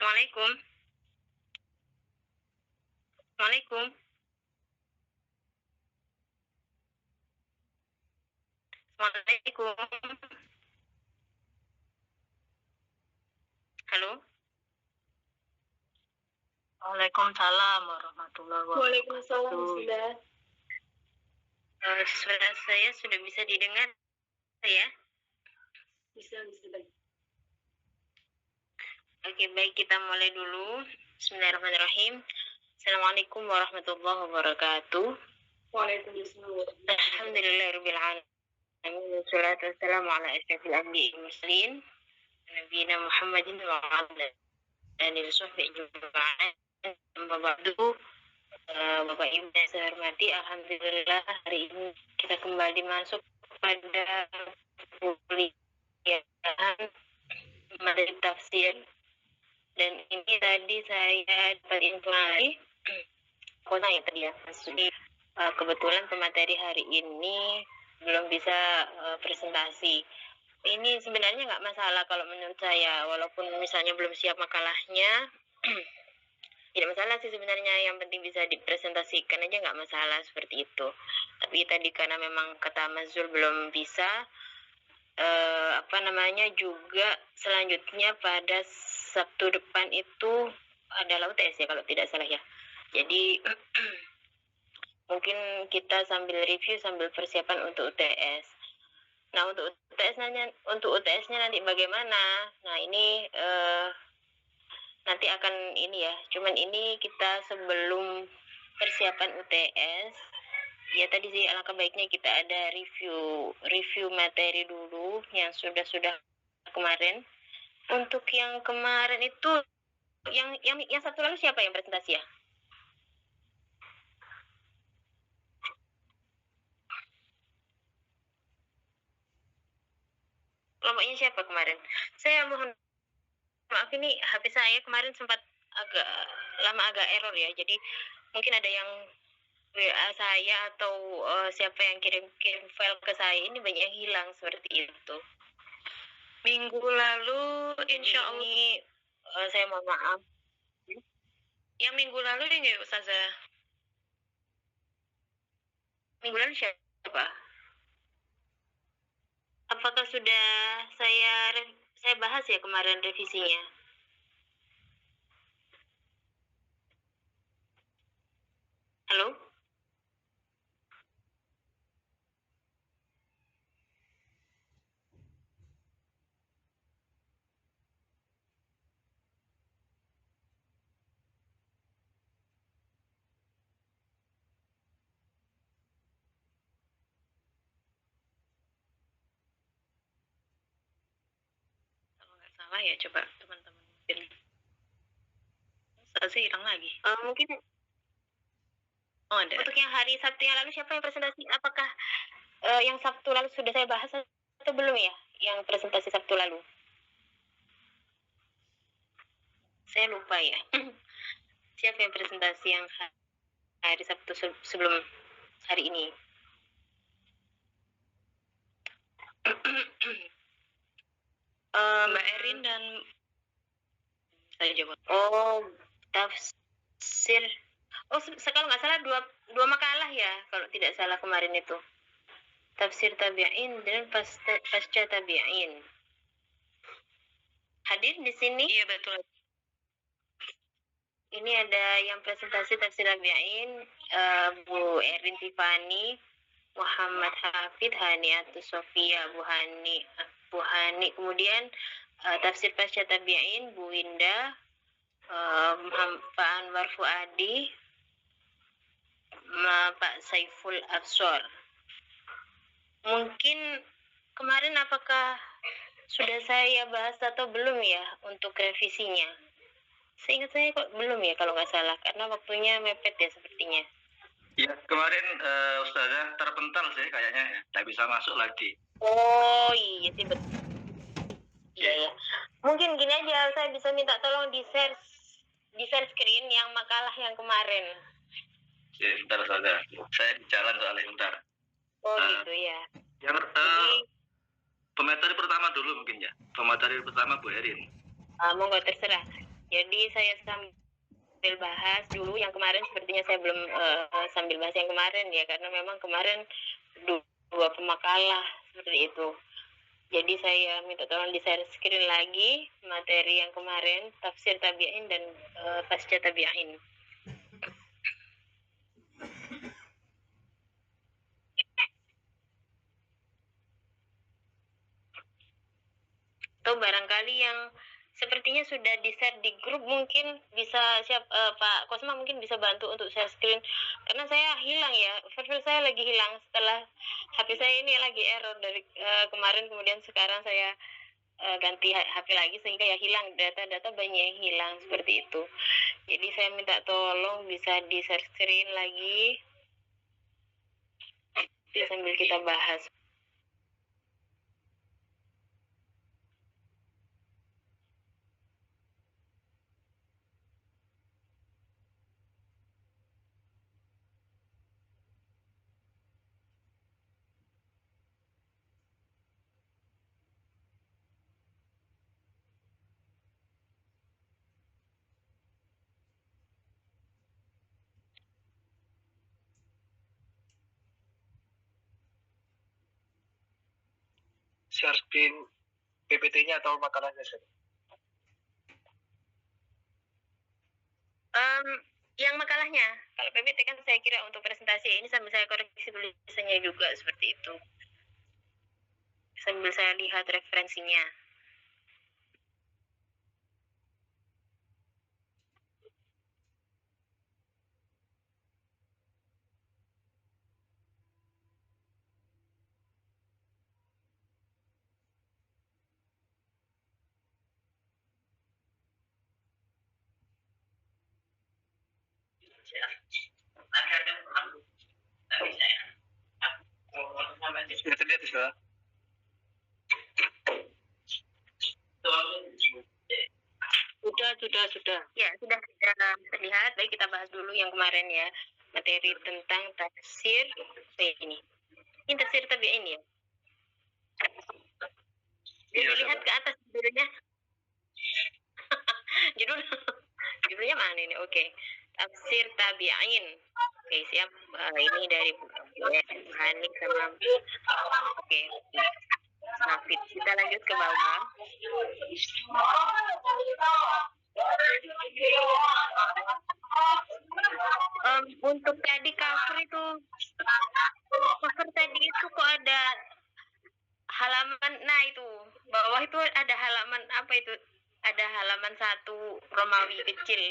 Assalamualaikum. Waalaikum. Assalamualaikum. Halo? Waalaikumsalam warahmatullahi wabarakatuh. Waalaikumsalam, sudah. Suara saya sudah bisa didengar ya? Bisa. Oke, baik, kita mulai dulu. Bismillahirrahmanirrahim. Assalamualaikum warahmatullahi wabarakatuh. Waalaikumsalam. Alhamdulillahirabbil alamin. Wassalatu wassalamu ala asyrafil anbiya'i wal mursalin nabiyina Muhammadin wa ala alihi washabbihi ajma'in. Amma ba'du. Bapak Ibu yang saya hormati, alhamdulillah hari ini kita kembali masuk pada kuliah materi tafsir. Dan ini tadi saya dapat informasi kota yang tadi ya, kebetulan pemateri hari ini belum bisa presentasi. Ini sebenarnya nggak masalah kalau menurut saya, walaupun misalnya belum siap makalahnya, tidak masalah sih sebenarnya, yang penting bisa dipresentasikan aja, nggak masalah seperti itu. Tapi tadi karena memang kata Mas Zul belum bisa, juga selanjutnya pada Sabtu depan itu adalah UTS ya kalau tidak salah ya. Jadi mungkin kita sambil review sambil persiapan untuk UTS. Nah, untuk UTS-nya nanti bagaimana? Nah, ini nanti akan ini ya. Cuman ini kita sebelum persiapan UTS, ya tadi sih alangkah baiknya kita ada review materi dulu yang sudah kemarin. Untuk yang kemarin itu yang Sabtu lalu siapa yang presentasi ya? Kelompoknya siapa kemarin? Saya mohon maaf, ini HP saya kemarin sempat agak error ya. Jadi mungkin ada yang WA saya atau siapa yang kirim file ke saya, ini banyak yang hilang seperti itu. Minggu lalu insya Allah ini saya mohon maaf. Yang minggu lalu ini Ustazah. Minggu lalu siapa? Apakah sudah saya bahas ya kemarin revisinya? Halo? Kalau nggak salah ya, coba teman-teman pilih. Saya hilang lagi. Mungkin ada. Untuk yang hari Sabtu yang lalu siapa yang presentasi? Apakah yang Sabtu lalu sudah saya bahas atau belum ya? Yang presentasi Sabtu lalu? Saya lupa ya. Siapa yang presentasi yang hari Sabtu sebelum hari ini? Mbak Erin dan saya jawab. Oh, tafsir. Oh, kalau nggak salah dua makalah ya, kalau tidak salah kemarin itu. Tafsir tabi'in dan pasca tabi'in. Hadir di sini? Iya, betul. Ini ada yang presentasi tafsir tabi'in, Bu Erin Tiffany, Muhammad Hafid, Haniatus Sofia, Bu Hani. Kemudian tafsir pasca tabi'in, Bu Winda, Pak Anwar Fuadi, Pak Saiful Absor. Mungkin kemarin apakah sudah saya bahas atau belum ya untuk revisinya? Seingat saya kok belum ya kalau nggak salah, karena waktunya mepet ya sepertinya. Ya, kemarin Ustazah terpental sih kayaknya ya, nggak bisa masuk lagi. Oh iya sih, betul. Iya. Mungkin gini aja, saya bisa minta tolong di share screen yang makalah yang kemarin. Ya, bentar Ustazah. Saya di jalan soalnya, bentar. Oh gitu ya. Yang pemateri pertama dulu mungkin ya. Pemateri pertama Bu Erin. Monggo terserah. Jadi saya sambil bahas dulu yang kemarin, sepertinya saya belum sambil bahas yang kemarin ya, karena memang kemarin dua pemakalah seperti itu. Jadi saya minta tolong di share screen lagi materi yang kemarin, tafsir tabi'in dan pasca tabi'in. Atau barangkali yang sepertinya sudah di-share di grup, mungkin bisa Pak Kosma mungkin bisa bantu untuk share screen, karena saya hilang ya, file saya lagi hilang setelah HP saya ini lagi error dari kemarin, kemudian sekarang saya ganti HP lagi sehingga ya hilang data-data banyak yang hilang seperti itu. Jadi saya minta tolong bisa di-share screen lagi sambil kita bahas. Share screen PPT-nya atau makalahnya, Sir? Yang makalahnya, kalau PPT kan saya kira untuk presentasi, ini sambil saya koreksi tulisannya juga seperti itu, sambil saya lihat referensinya. Sudah terlihat, Sir? Sudah. Ya, sudah terlihat. Baik, kita bahas dulu yang kemarin ya, materi tentang tafsir ini. Ini tafsir tabi'in ya. Jadi lihat ke atas judulnya. Judulnya mana ini? Oke. Tafsir tabi'in. Oke, siap. Ini dari Hanik sama oke. Nafid. Kita lanjut ke bawah. Untuk tadi cover itu, cover tadi itu kok ada halaman, nah itu bawah itu ada halaman apa itu, ada halaman 1 Romawi kecil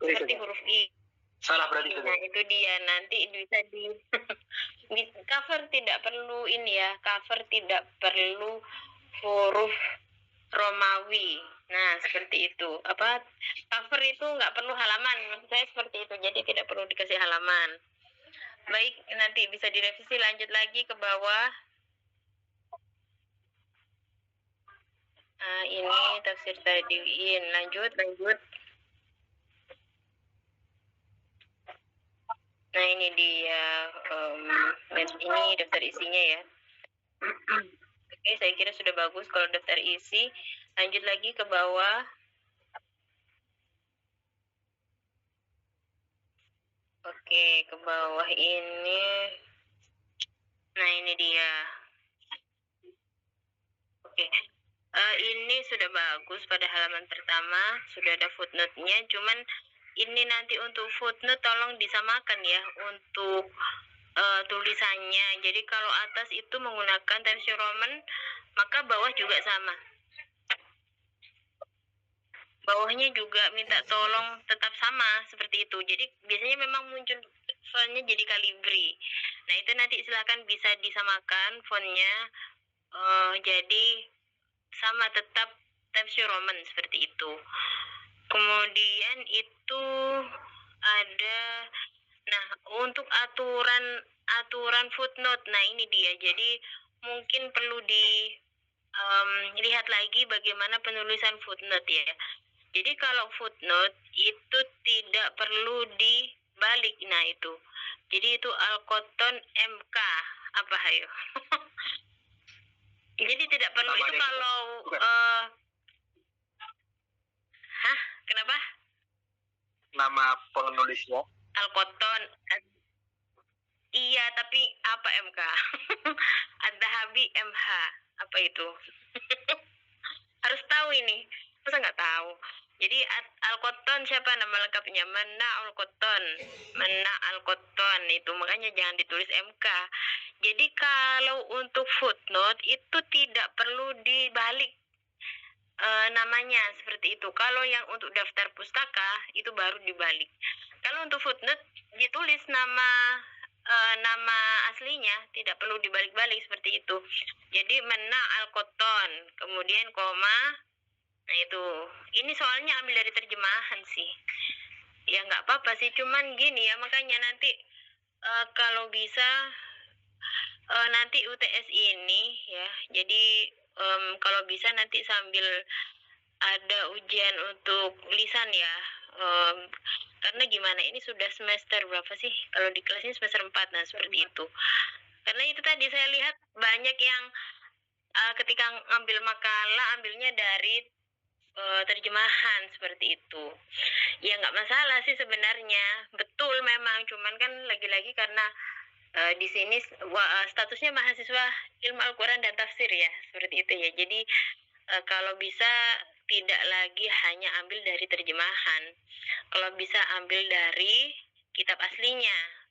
seperti huruf I. Salah berarti. Nah itu dia, nanti bisa di cover tidak perlu ini ya, cover tidak perlu huruf Romawi. Nah seperti itu, apa, cover itu nggak perlu halaman, maksud saya seperti itu, jadi tidak perlu dikasih halaman. Baik, nanti bisa direvisi, lanjut lagi ke bawah. Nah, ini tafsir tabi'in, lanjut. Nah ini dia, ini daftar isinya ya. Oke, saya kira sudah bagus kalau daftar isi. Lanjut lagi ke bawah. Oke, ke bawah ini. Nah ini dia. Oke, ini sudah bagus pada halaman pertama, sudah ada footnote-nya. Cuman ini nanti untuk footnote tolong disamakan ya untuk tulisannya. Jadi kalau atas itu menggunakan Times New Roman, maka bawah juga sama. Bawahnya juga minta tolong tetap sama seperti itu. Jadi biasanya memang muncul fontnya jadi Calibri. Nah itu nanti silakan bisa disamakan fontnya, jadi sama tetap Times New Roman seperti itu. Kemudian itu ada, nah untuk aturan footnote, nah ini dia. Jadi mungkin perlu lihat lagi bagaimana penulisan footnote ya. Jadi kalau footnote itu tidak perlu dibalik, nah itu. Jadi itu Al-Qotton MK apa hayo? Jadi tidak perlu itu kalau nama penulisnya? Al-Qattan. Iya, tapi apa MK? Ad-Dhahabi MH. Apa itu? Harus tahu ini. Masa nggak tahu? Jadi Al-Qattan siapa nama lengkapnya? Manna Al-Qattan. Manna Al-Qattan itu, makanya jangan ditulis MK. Jadi kalau untuk footnote itu tidak perlu dibalik namanya seperti itu. Kalau yang untuk daftar pustaka itu baru dibalik. Kalau untuk footnote ditulis nama aslinya, tidak perlu dibalik-balik seperti itu. Jadi Manna Al-Qattan, kemudian koma. Nah itu, ini soalnya ambil dari terjemahan sih. Ya nggak apa-apa sih, cuman gini ya, makanya nanti kalau bisa nanti UTS ini ya, jadi kalau bisa nanti sambil ada ujian untuk lisan ya, karena gimana, ini sudah semester berapa sih? Kalau di kelas ini semester 4, nah seperti itu. Karena itu tadi saya lihat banyak yang ketika ngambil makalah ambilnya dari terjemahan seperti itu. Ya nggak masalah sih sebenarnya, betul memang, cuman kan lagi-lagi karena di sini statusnya mahasiswa ilmu Al-Quran dan tafsir ya, seperti itu ya. Jadi kalau bisa tidak lagi hanya ambil dari terjemahan, kalau bisa ambil dari kitab aslinya.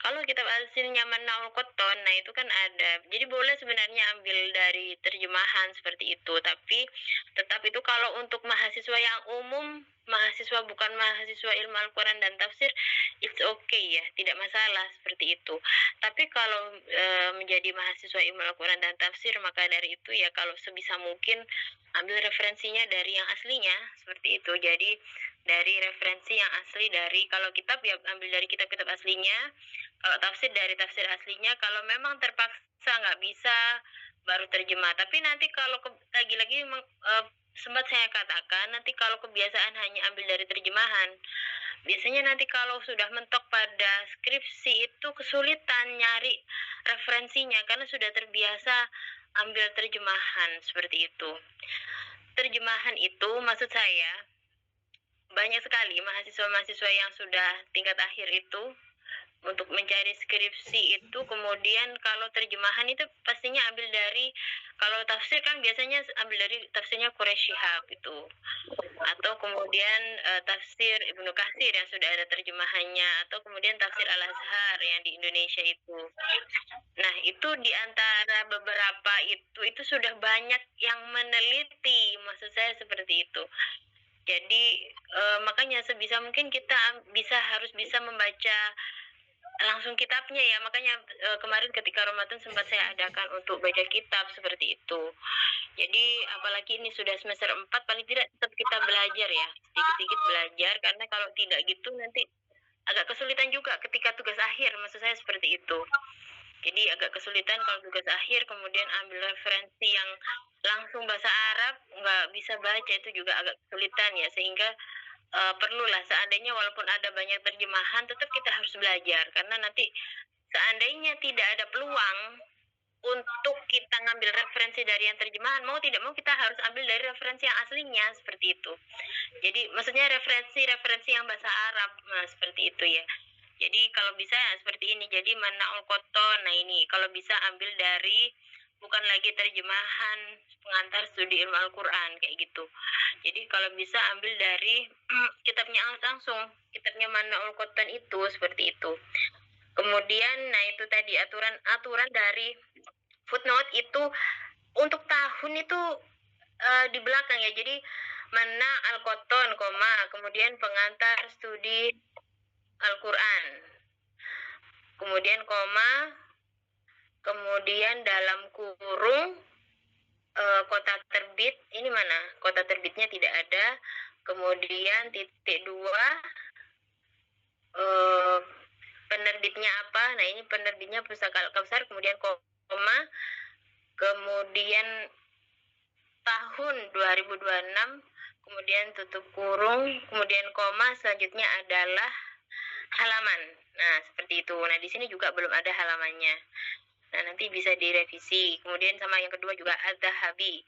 Kalau kitab aslinya Manna Al-Qattan, nah itu kan ada. Jadi boleh sebenarnya ambil dari terjemahan seperti itu, tapi tetap itu kalau untuk mahasiswa yang umum, mahasiswa bukan mahasiswa ilmu Al-Quran dan tafsir, it's okay ya, tidak masalah seperti itu. Tapi kalau menjadi mahasiswa ilmu Al-Quran dan tafsir, maka dari itu ya kalau sebisa mungkin ambil referensinya dari yang aslinya seperti itu. Jadi dari referensi yang asli, dari kalau kitab ya ambil dari kitab-kitab aslinya, kalau tafsir dari tafsir aslinya, kalau memang terpaksa nggak bisa baru terjemah. Tapi nanti kalau lagi-lagi sempat saya katakan, nanti kalau kebiasaan hanya ambil dari terjemahan, biasanya nanti kalau sudah mentok pada skripsi itu kesulitan nyari referensinya karena sudah terbiasa ambil terjemahan seperti itu. Terjemahan itu maksud saya banyak sekali mahasiswa-mahasiswa yang sudah tingkat akhir itu untuk mencari skripsi itu, kemudian kalau terjemahan itu pastinya ambil dari, kalau tafsir kan biasanya ambil dari tafsirnya Quraisy Shihab itu, atau kemudian tafsir Ibnu Katsir yang sudah ada terjemahannya, atau kemudian tafsir Al-Azhar yang di Indonesia itu. Nah itu di antara beberapa itu sudah banyak yang meneliti, maksud saya seperti itu. Jadi makanya sebisa mungkin kita harus bisa membaca langsung kitabnya ya. Makanya kemarin ketika Ramadan sempat saya adakan untuk baca kitab seperti itu. Jadi apalagi ini sudah semester 4, paling tidak tetap kita belajar ya, sedikit-sedikit belajar, karena kalau tidak gitu nanti agak kesulitan juga ketika tugas akhir, maksud saya seperti itu. Jadi agak kesulitan kalau tugas akhir kemudian ambil referensi yang langsung bahasa Arab, nggak bisa baca, itu juga agak kesulitan ya, sehingga perlulah seandainya walaupun ada banyak terjemahan, tetap kita harus belajar, karena nanti seandainya tidak ada peluang untuk kita ngambil referensi dari yang terjemahan, mau tidak mau kita harus ambil dari referensi yang aslinya seperti itu. Jadi maksudnya referensi yang bahasa Arab, nah seperti itu ya. Jadi kalau bisa seperti ini, jadi Manna Al-Qattan, nah ini kalau bisa ambil dari bukan lagi terjemahan pengantar studi ilmu Al-Quran kayak gitu. Jadi kalau bisa ambil dari kitabnya langsung, kitabnya Manna Al-Qattan itu seperti itu. Kemudian nah itu tadi aturan dari footnote itu untuk tahun itu di belakang ya. Jadi Manna Al-Qattan, kemudian pengantar studi Al-Quran, kemudian kemudian dalam kurung kota terbit, ini mana? Kota terbitnya tidak ada. Kemudian titik 2, penerbitnya apa? Nah ini penerbitnya Pustaka Al-Kautsar, kemudian koma, kemudian tahun 2026, kemudian tutup kurung, kemudian koma, selanjutnya adalah halaman. Nah seperti itu. Nah di sini juga belum ada halamannya. Nah nanti bisa direvisi. Kemudian sama yang kedua juga Ad-Dhahabi.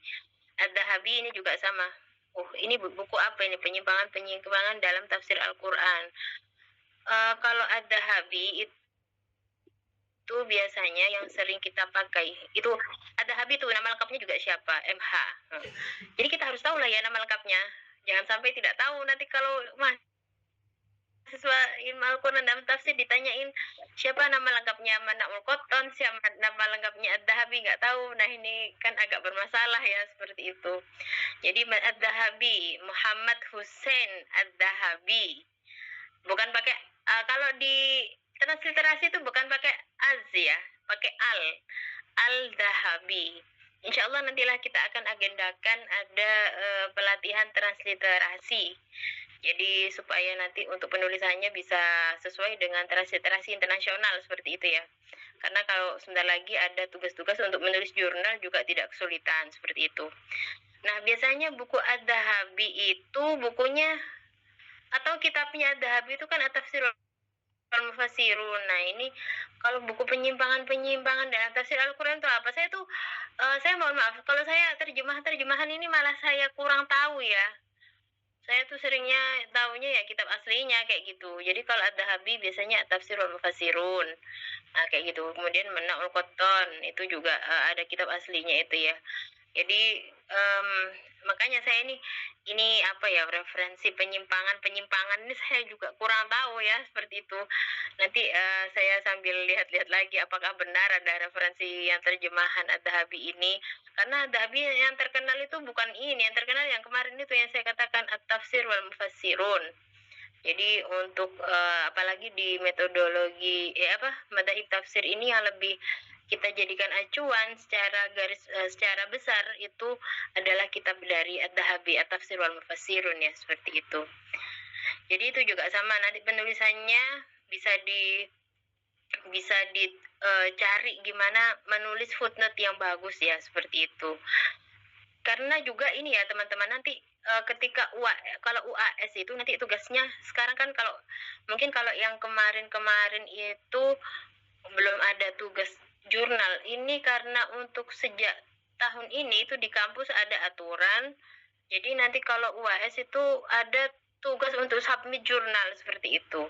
Ad-Dhahabi ini juga sama Ini buku apa ini? Penyimpangan-penyimpangan dalam tafsir Al-Quran. Kalau Ad-Dahabi itu biasanya yang sering kita pakai itu Ad-Dahabi itu nama lengkapnya juga siapa? MH. Jadi kita harus tahu lah ya nama lengkapnya. Jangan sampai tidak tahu nanti kalau mahasiswa ilmu Al-Quran dalam tafsir ditanyain siapa nama lengkapnya Manaul Qotton, siapa nama lengkapnya Ad-Dahabi, nggak tahu. Nah ini kan agak bermasalah ya seperti itu. Jadi Ad-Dahabi, Muhammad Hussein Ad-Dahabi, bukan pakai kalau di transliterasi itu bukan pakai az ya, pakai Al-Dahabi. Insya Allah nantilah kita akan agendakan ada pelatihan transliterasi. Jadi supaya nanti untuk penulisannya bisa sesuai dengan transliterasi internasional seperti itu ya. Karena kalau sebentar lagi ada tugas-tugas untuk menulis jurnal juga tidak kesulitan seperti itu. Nah biasanya buku Ad-Dahabi itu bukunya atau kitabnya Ad-Dahabi itu kan At-Tafsirul Mufassirun. Nah ini kalau buku penyimpangan-penyimpangan dalam tafsir Al-Quran itu apa? Saya mohon maaf kalau saya terjemahan ini malah saya kurang tahu ya. Saya tuh seringnya tahunya ya kitab aslinya kayak gitu. Jadi kalau Ad-Dahabi biasanya Tafsirul Mufassirun. Nah kayak gitu. Kemudian Manaul Qotton itu juga ada kitab aslinya itu ya. Jadi makanya saya ini apa ya, referensi penyimpangan ini saya juga kurang tahu ya seperti itu. Nanti saya sambil lihat-lihat lagi apakah benar ada referensi yang terjemahan Ad-Dahabi ini. Karena Ad-Dahabi yang terkenal itu bukan ini, yang terkenal yang kemarin itu yang saya katakan At-Tafsir wal Mufassirun. Jadi untuk apalagi di metodologi madzhab tafsir ini yang lebih kita jadikan acuan secara besar itu adalah kitab dari Ad-Dahabi, At-Tafsir wal Mufassirun ya, seperti itu. Jadi itu juga sama, nanti penulisannya bisa dicari gimana menulis footnote yang bagus ya, seperti itu. Karena juga ini ya teman-teman, nanti ketika kalau UAS itu nanti tugasnya sekarang kan mungkin kalau yang kemarin itu belum ada tugas jurnal. Ini karena untuk sejak tahun ini itu di kampus ada aturan. Jadi nanti kalau UAS itu ada tugas untuk submit jurnal seperti itu.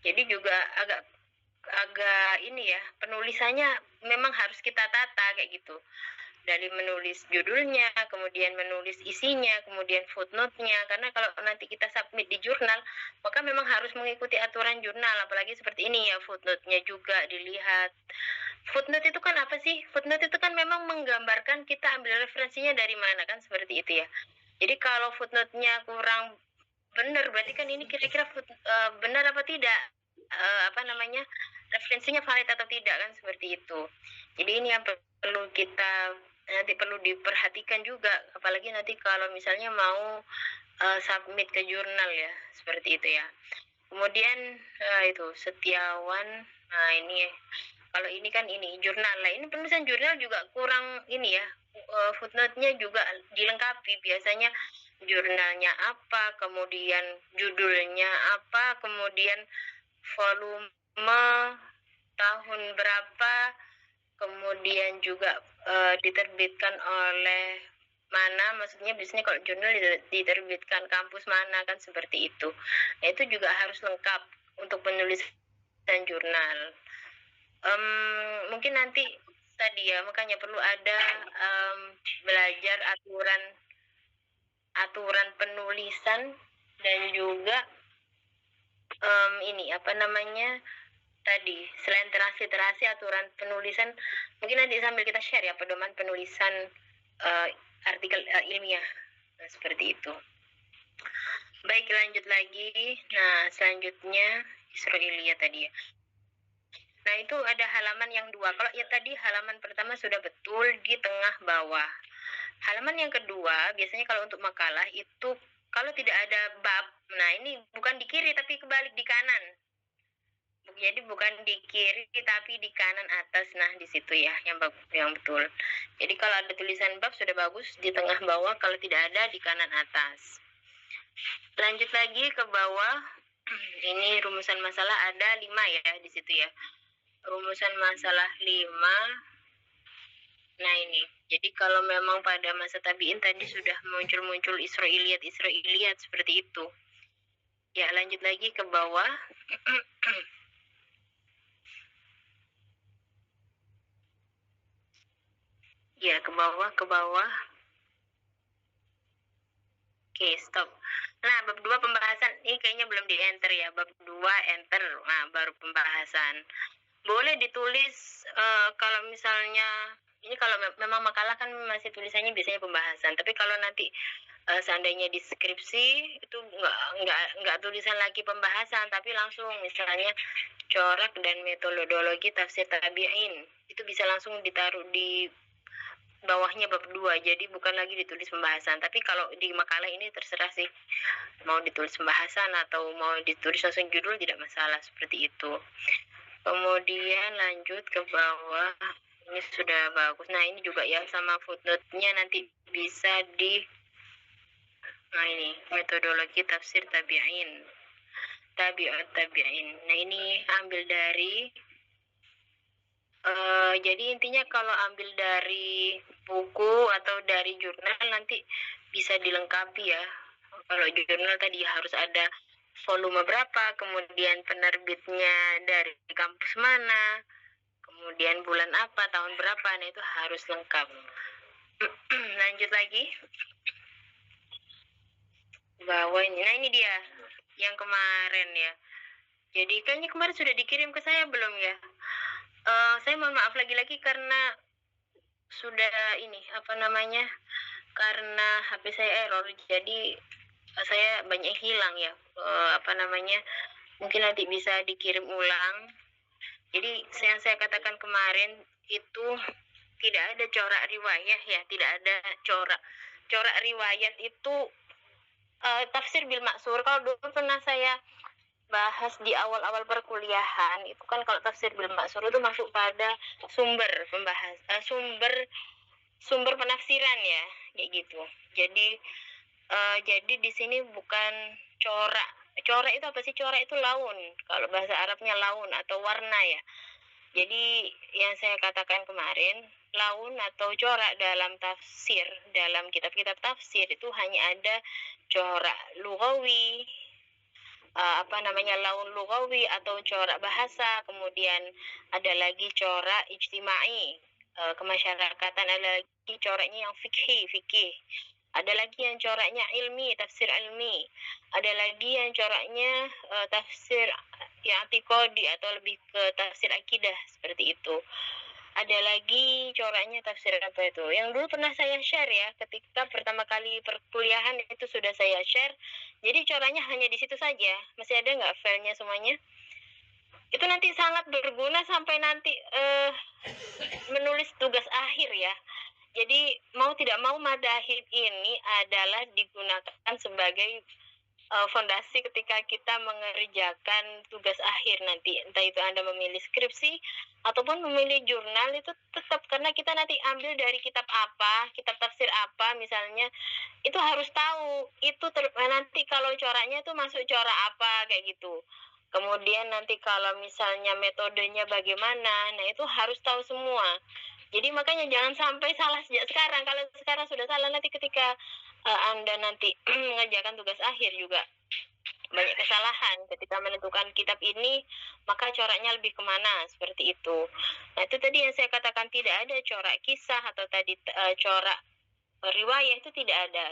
Jadi juga agak ini ya, penulisannya memang harus kita tata kayak gitu. Dari menulis judulnya, kemudian menulis isinya, kemudian footnote-nya. Karena kalau nanti kita submit di jurnal, maka memang harus mengikuti aturan jurnal. Apalagi seperti ini ya, footnote-nya juga dilihat. Footnote itu kan apa sih? Footnote itu kan memang menggambarkan kita ambil referensinya dari mana kan, seperti itu ya. Jadi kalau footnote-nya kurang benar, berarti kan ini kira-kira benar apa tidak? Referensinya valid atau tidak kan, seperti itu. Jadi ini yang perlu diperhatikan juga, apalagi nanti kalau misalnya mau submit ke jurnal ya, seperti itu ya. Kemudian itu Setiawan, nah ini kalau ini kan ini jurnal lah, ini penulisan jurnal juga kurang ini ya, footnote-nya juga dilengkapi. Biasanya jurnalnya apa, kemudian judulnya apa, kemudian volume tahun berapa, kemudian juga diterbitkan oleh mana, maksudnya biasanya kalau jurnal diterbitkan kampus mana kan, seperti itu. Nah, itu juga harus lengkap untuk penulisan jurnal. Mungkin nanti tadi ya, makanya perlu ada belajar aturan penulisan dan juga tadi selain transliterasi, aturan penulisan, mungkin nanti sambil kita share ya pedoman penulisan artikel ilmiah, nah, seperti itu. Baik, lanjut lagi. Nah, selanjutnya Israiliyah tadi ya. Nah, itu ada halaman yang 2. Kalau ya tadi halaman pertama sudah betul di tengah bawah. Halaman yang kedua biasanya kalau untuk makalah itu kalau tidak ada bab, nah ini bukan di kiri tapi kebalik di kanan. Jadi bukan di kiri tapi di kanan atas. Nah, di situ ya yang betul. Jadi kalau ada tulisan bab sudah bagus di tengah bawah, kalau tidak ada di kanan atas. Lanjut lagi ke bawah. Ini rumusan masalah ada 5 ya di situ ya. Rumusan masalah 5. Nah, ini Jadi kalau memang pada masa tabi'in tadi sudah muncul Israiliyat seperti itu. Ya, lanjut lagi ke bawah. Ya, ke bawah. Oke, stop. Nah, bab 2 pembahasan. Ini kayaknya belum di-enter ya. Bab 2 enter. Nah, baru pembahasan. Boleh ditulis kalau misalnya ini kalau memang makalah kan masih tulisannya biasanya pembahasan. Tapi kalau nanti seandainya di skripsi itu nggak tulisan lagi pembahasan, tapi langsung misalnya corak dan metodologi tafsir tabi'in. Itu bisa langsung ditaruh di bawahnya bab 2, jadi bukan lagi ditulis pembahasan. Tapi kalau di makalah ini terserah sih, mau ditulis pembahasan atau mau ditulis langsung judul tidak masalah, seperti itu. Kemudian lanjut ke bawah, ini sudah bagus. Nah ini juga ya sama footnote-nya nanti bisa di, nah ini metodologi tafsir tabi'in, tabi'in. Nah ini ambil dari jadi intinya kalau ambil dari buku atau dari jurnal nanti bisa dilengkapi ya. Kalau jurnal tadi harus ada volume berapa, kemudian penerbitnya dari kampus mana, kemudian bulan apa, tahun berapa, nah itu harus lengkap. Lanjut lagi. Bawah ini, nah ini dia yang kemarin ya. Jadi kayaknya kemarin sudah dikirim ke saya belum ya? Saya mohon maaf lagi-lagi karena sudah ini karena HP saya error, jadi saya banyak hilang ya, mungkin nanti bisa dikirim ulang. Jadi yang saya katakan kemarin itu tidak ada corak riwayat ya, tidak ada corak riwayat itu tafsir bil maksur. Kalau dulu pernah saya bahas di awal-awal perkuliahan itu kan, kalau tafsir bil maksur itu masuk pada sumber penafsiran ya, kayak gitu. Jadi di sini bukan corak. Corak itu apa sih? Corak itu laun. Kalau bahasa Arabnya laun atau warna ya. Jadi yang saya katakan kemarin, laun atau corak dalam tafsir, dalam kitab-kitab tafsir itu hanya ada corak lugawi, laun lugawi atau corak bahasa, kemudian ada lagi corak ijtimai, kemasyarakatan, ada lagi coraknya yang fikih, ada lagi yang coraknya ilmi, tafsir ilmi, ada lagi yang coraknya tafsir i'tiqadi atau lebih ke tafsir akidah, seperti itu. Ada lagi coraknya tafsir apa itu, yang dulu pernah saya share ya, ketika pertama kali perkuliahan itu sudah saya share. Jadi coraknya hanya di situ saja. Masih ada nggak filenya semuanya? Itu nanti sangat berguna sampai nanti menulis tugas akhir ya. Jadi mau tidak mau madahib ini adalah digunakan sebagai fondasi ketika kita mengerjakan tugas akhir nanti, entah itu Anda memilih skripsi ataupun memilih jurnal, itu tetap, karena kita nanti ambil dari kitab apa, kitab tafsir apa misalnya, itu harus tahu itu nanti kalau coraknya itu masuk corak apa, kayak gitu. Kemudian nanti kalau misalnya metodenya bagaimana, nah itu harus tahu semua. Jadi makanya jangan sampai salah sejak sekarang. Kalau sekarang sudah salah, nanti ketika Anda nanti mengerjakan tugas akhir juga banyak kesalahan ketika menentukan kitab ini, maka coraknya lebih kemana, seperti itu. Nah itu tadi yang saya katakan, tidak ada corak kisah atau tadi corak riwayat, itu tidak ada.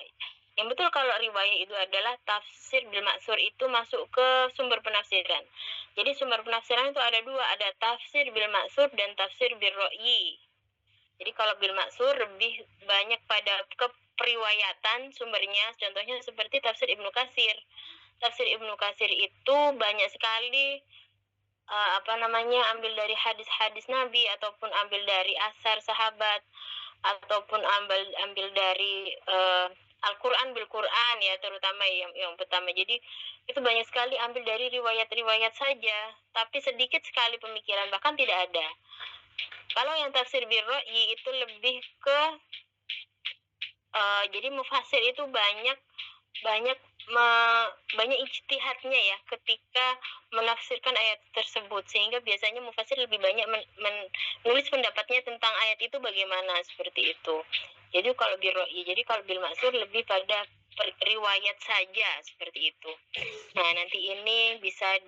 Yang betul kalau riwayat itu adalah tafsir bil maksur, itu masuk ke sumber penafsiran. Jadi sumber penafsiran itu ada dua, ada tafsir bil maksur dan tafsir bil ro'yi. Jadi kalau bil maksur lebih banyak pada keperiwayatan sumbernya, contohnya seperti tafsir Ibnu Katsir. Tafsir Ibnu Katsir itu banyak sekali ambil dari hadis-hadis Nabi, ataupun ambil dari asar sahabat, ataupun ambil dari Al-Quran bil Quran ya, terutama yang pertama. Jadi itu banyak sekali ambil dari riwayat-riwayat saja, tapi sedikit sekali pemikiran, bahkan tidak ada. Kalau yang tafsir bil ro'yi itu lebih ke jadi mufasir itu banyak banyak banyak ijtihadnya ya ketika menafsirkan ayat tersebut, sehingga biasanya mufasir lebih banyak menulis pendapatnya tentang ayat itu bagaimana, seperti itu. Jadi kalau bil maksur lebih pada riwayat saja, seperti itu. Nah, nanti ini bisa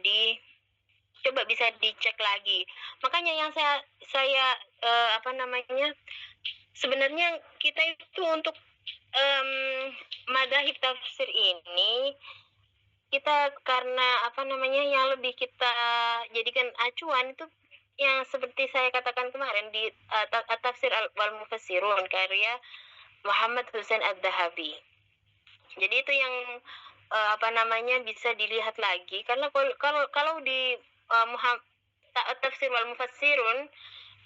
dicek lagi. Makanya yang saya sebenarnya kita itu untuk madzhab tafsir ini, kita karena yang lebih kita jadikan acuan itu yang seperti saya katakan kemarin di tafsir wal mufassirun karya Muhammad Husain ad-Dahabi. Jadi itu yang bisa dilihat lagi, karena kalau di tafsir wal mufassirun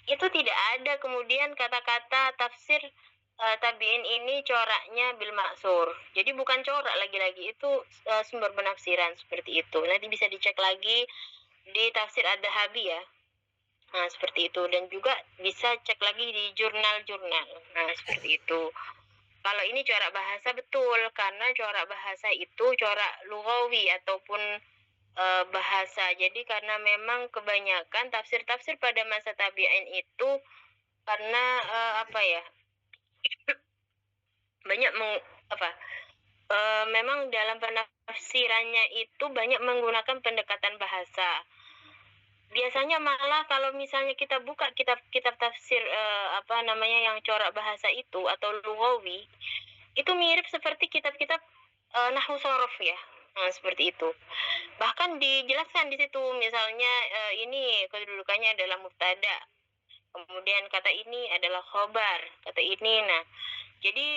itu tidak ada kemudian kata-kata tafsir tabiin ini coraknya bil maksur. Jadi bukan corak, lagi-lagi itu sumber penafsiran, seperti itu. Nanti bisa dicek lagi di tafsir ad-Dahabi ya. Nah, seperti itu. Dan juga bisa cek lagi di jurnal-jurnal. Nah, seperti itu. Kalau ini corak bahasa betul, karena corak bahasa itu corak lughawi ataupun bahasa. Jadi karena memang kebanyakan tafsir-tafsir pada masa tabi'in itu karena banyak memang dalam penafsirannya itu banyak menggunakan pendekatan bahasa. Biasanya malah kalau misalnya kita buka kitab-kitab tafsir yang corak bahasa itu atau lughawi, itu mirip seperti kitab-kitab nahwu shorof ya. Nah, seperti itu. Bahkan dijelaskan di situ, misalnya ini kedudukannya adalah mubtada, kemudian kata ini adalah khobar, kata ini. Nah, jadi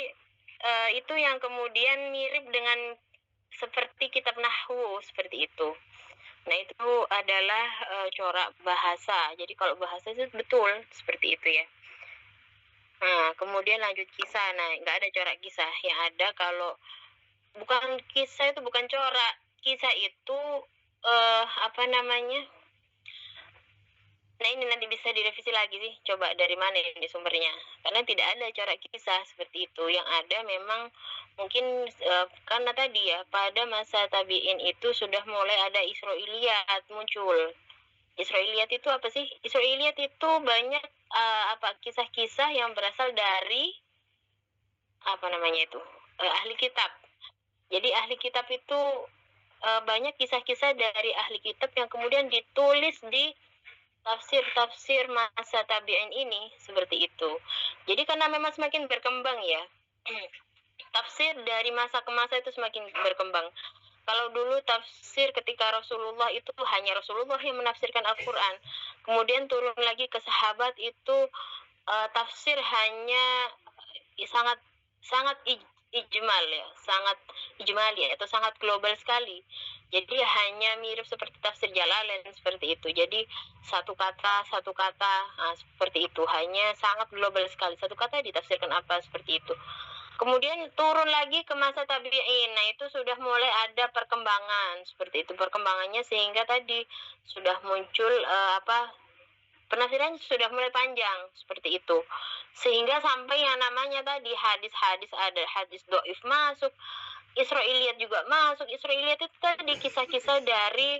itu yang kemudian mirip dengan seperti kitab nahwu, seperti itu. Nah, itu adalah corak bahasa. Jadi kalau bahasa itu betul seperti itu ya. Nah, kemudian lanjut kisah. Nah, nggak ada corak kisah. Yang ada kalau bukan kisah itu bukan corak. Kisah itu Nah, ini nanti bisa direvisi lagi sih. Coba dari mana ini sumbernya. Karena tidak ada corak kisah seperti itu. Yang ada memang mungkin karena tadi ya, pada masa tabi'in itu sudah mulai ada Israiliyat muncul. Israiliyat itu apa sih? Israiliyat itu banyak kisah-kisah yang berasal dari ahli kitab. Jadi ahli kitab itu banyak kisah-kisah dari ahli kitab yang kemudian ditulis di tafsir-tafsir masa tabi'in ini, seperti itu. Jadi karena memang semakin berkembang ya, tafsir dari masa ke masa itu semakin berkembang. Kalau dulu tafsir ketika Rasulullah itu hanya Rasulullah yang menafsirkan Al-Quran. Kemudian turun lagi ke sahabat itu tafsir hanya sangat ijmal ya, sangat ijmali atau sangat global sekali. Jadi hanya mirip seperti tafsir Jalalain, seperti itu. Jadi satu kata, seperti itu. Hanya sangat global sekali. Satu kata ditafsirkan apa, seperti itu. Kemudian turun lagi ke masa tabi'in. Nah, itu sudah mulai ada perkembangan seperti itu. Perkembangannya sehingga tadi sudah muncul penafsiran sudah mulai panjang seperti itu. Sehingga sampai yang namanya tadi hadis-hadis, ada hadis dhaif masuk, Israiliyat juga masuk. Israiliyat itu tadi kisah-kisah dari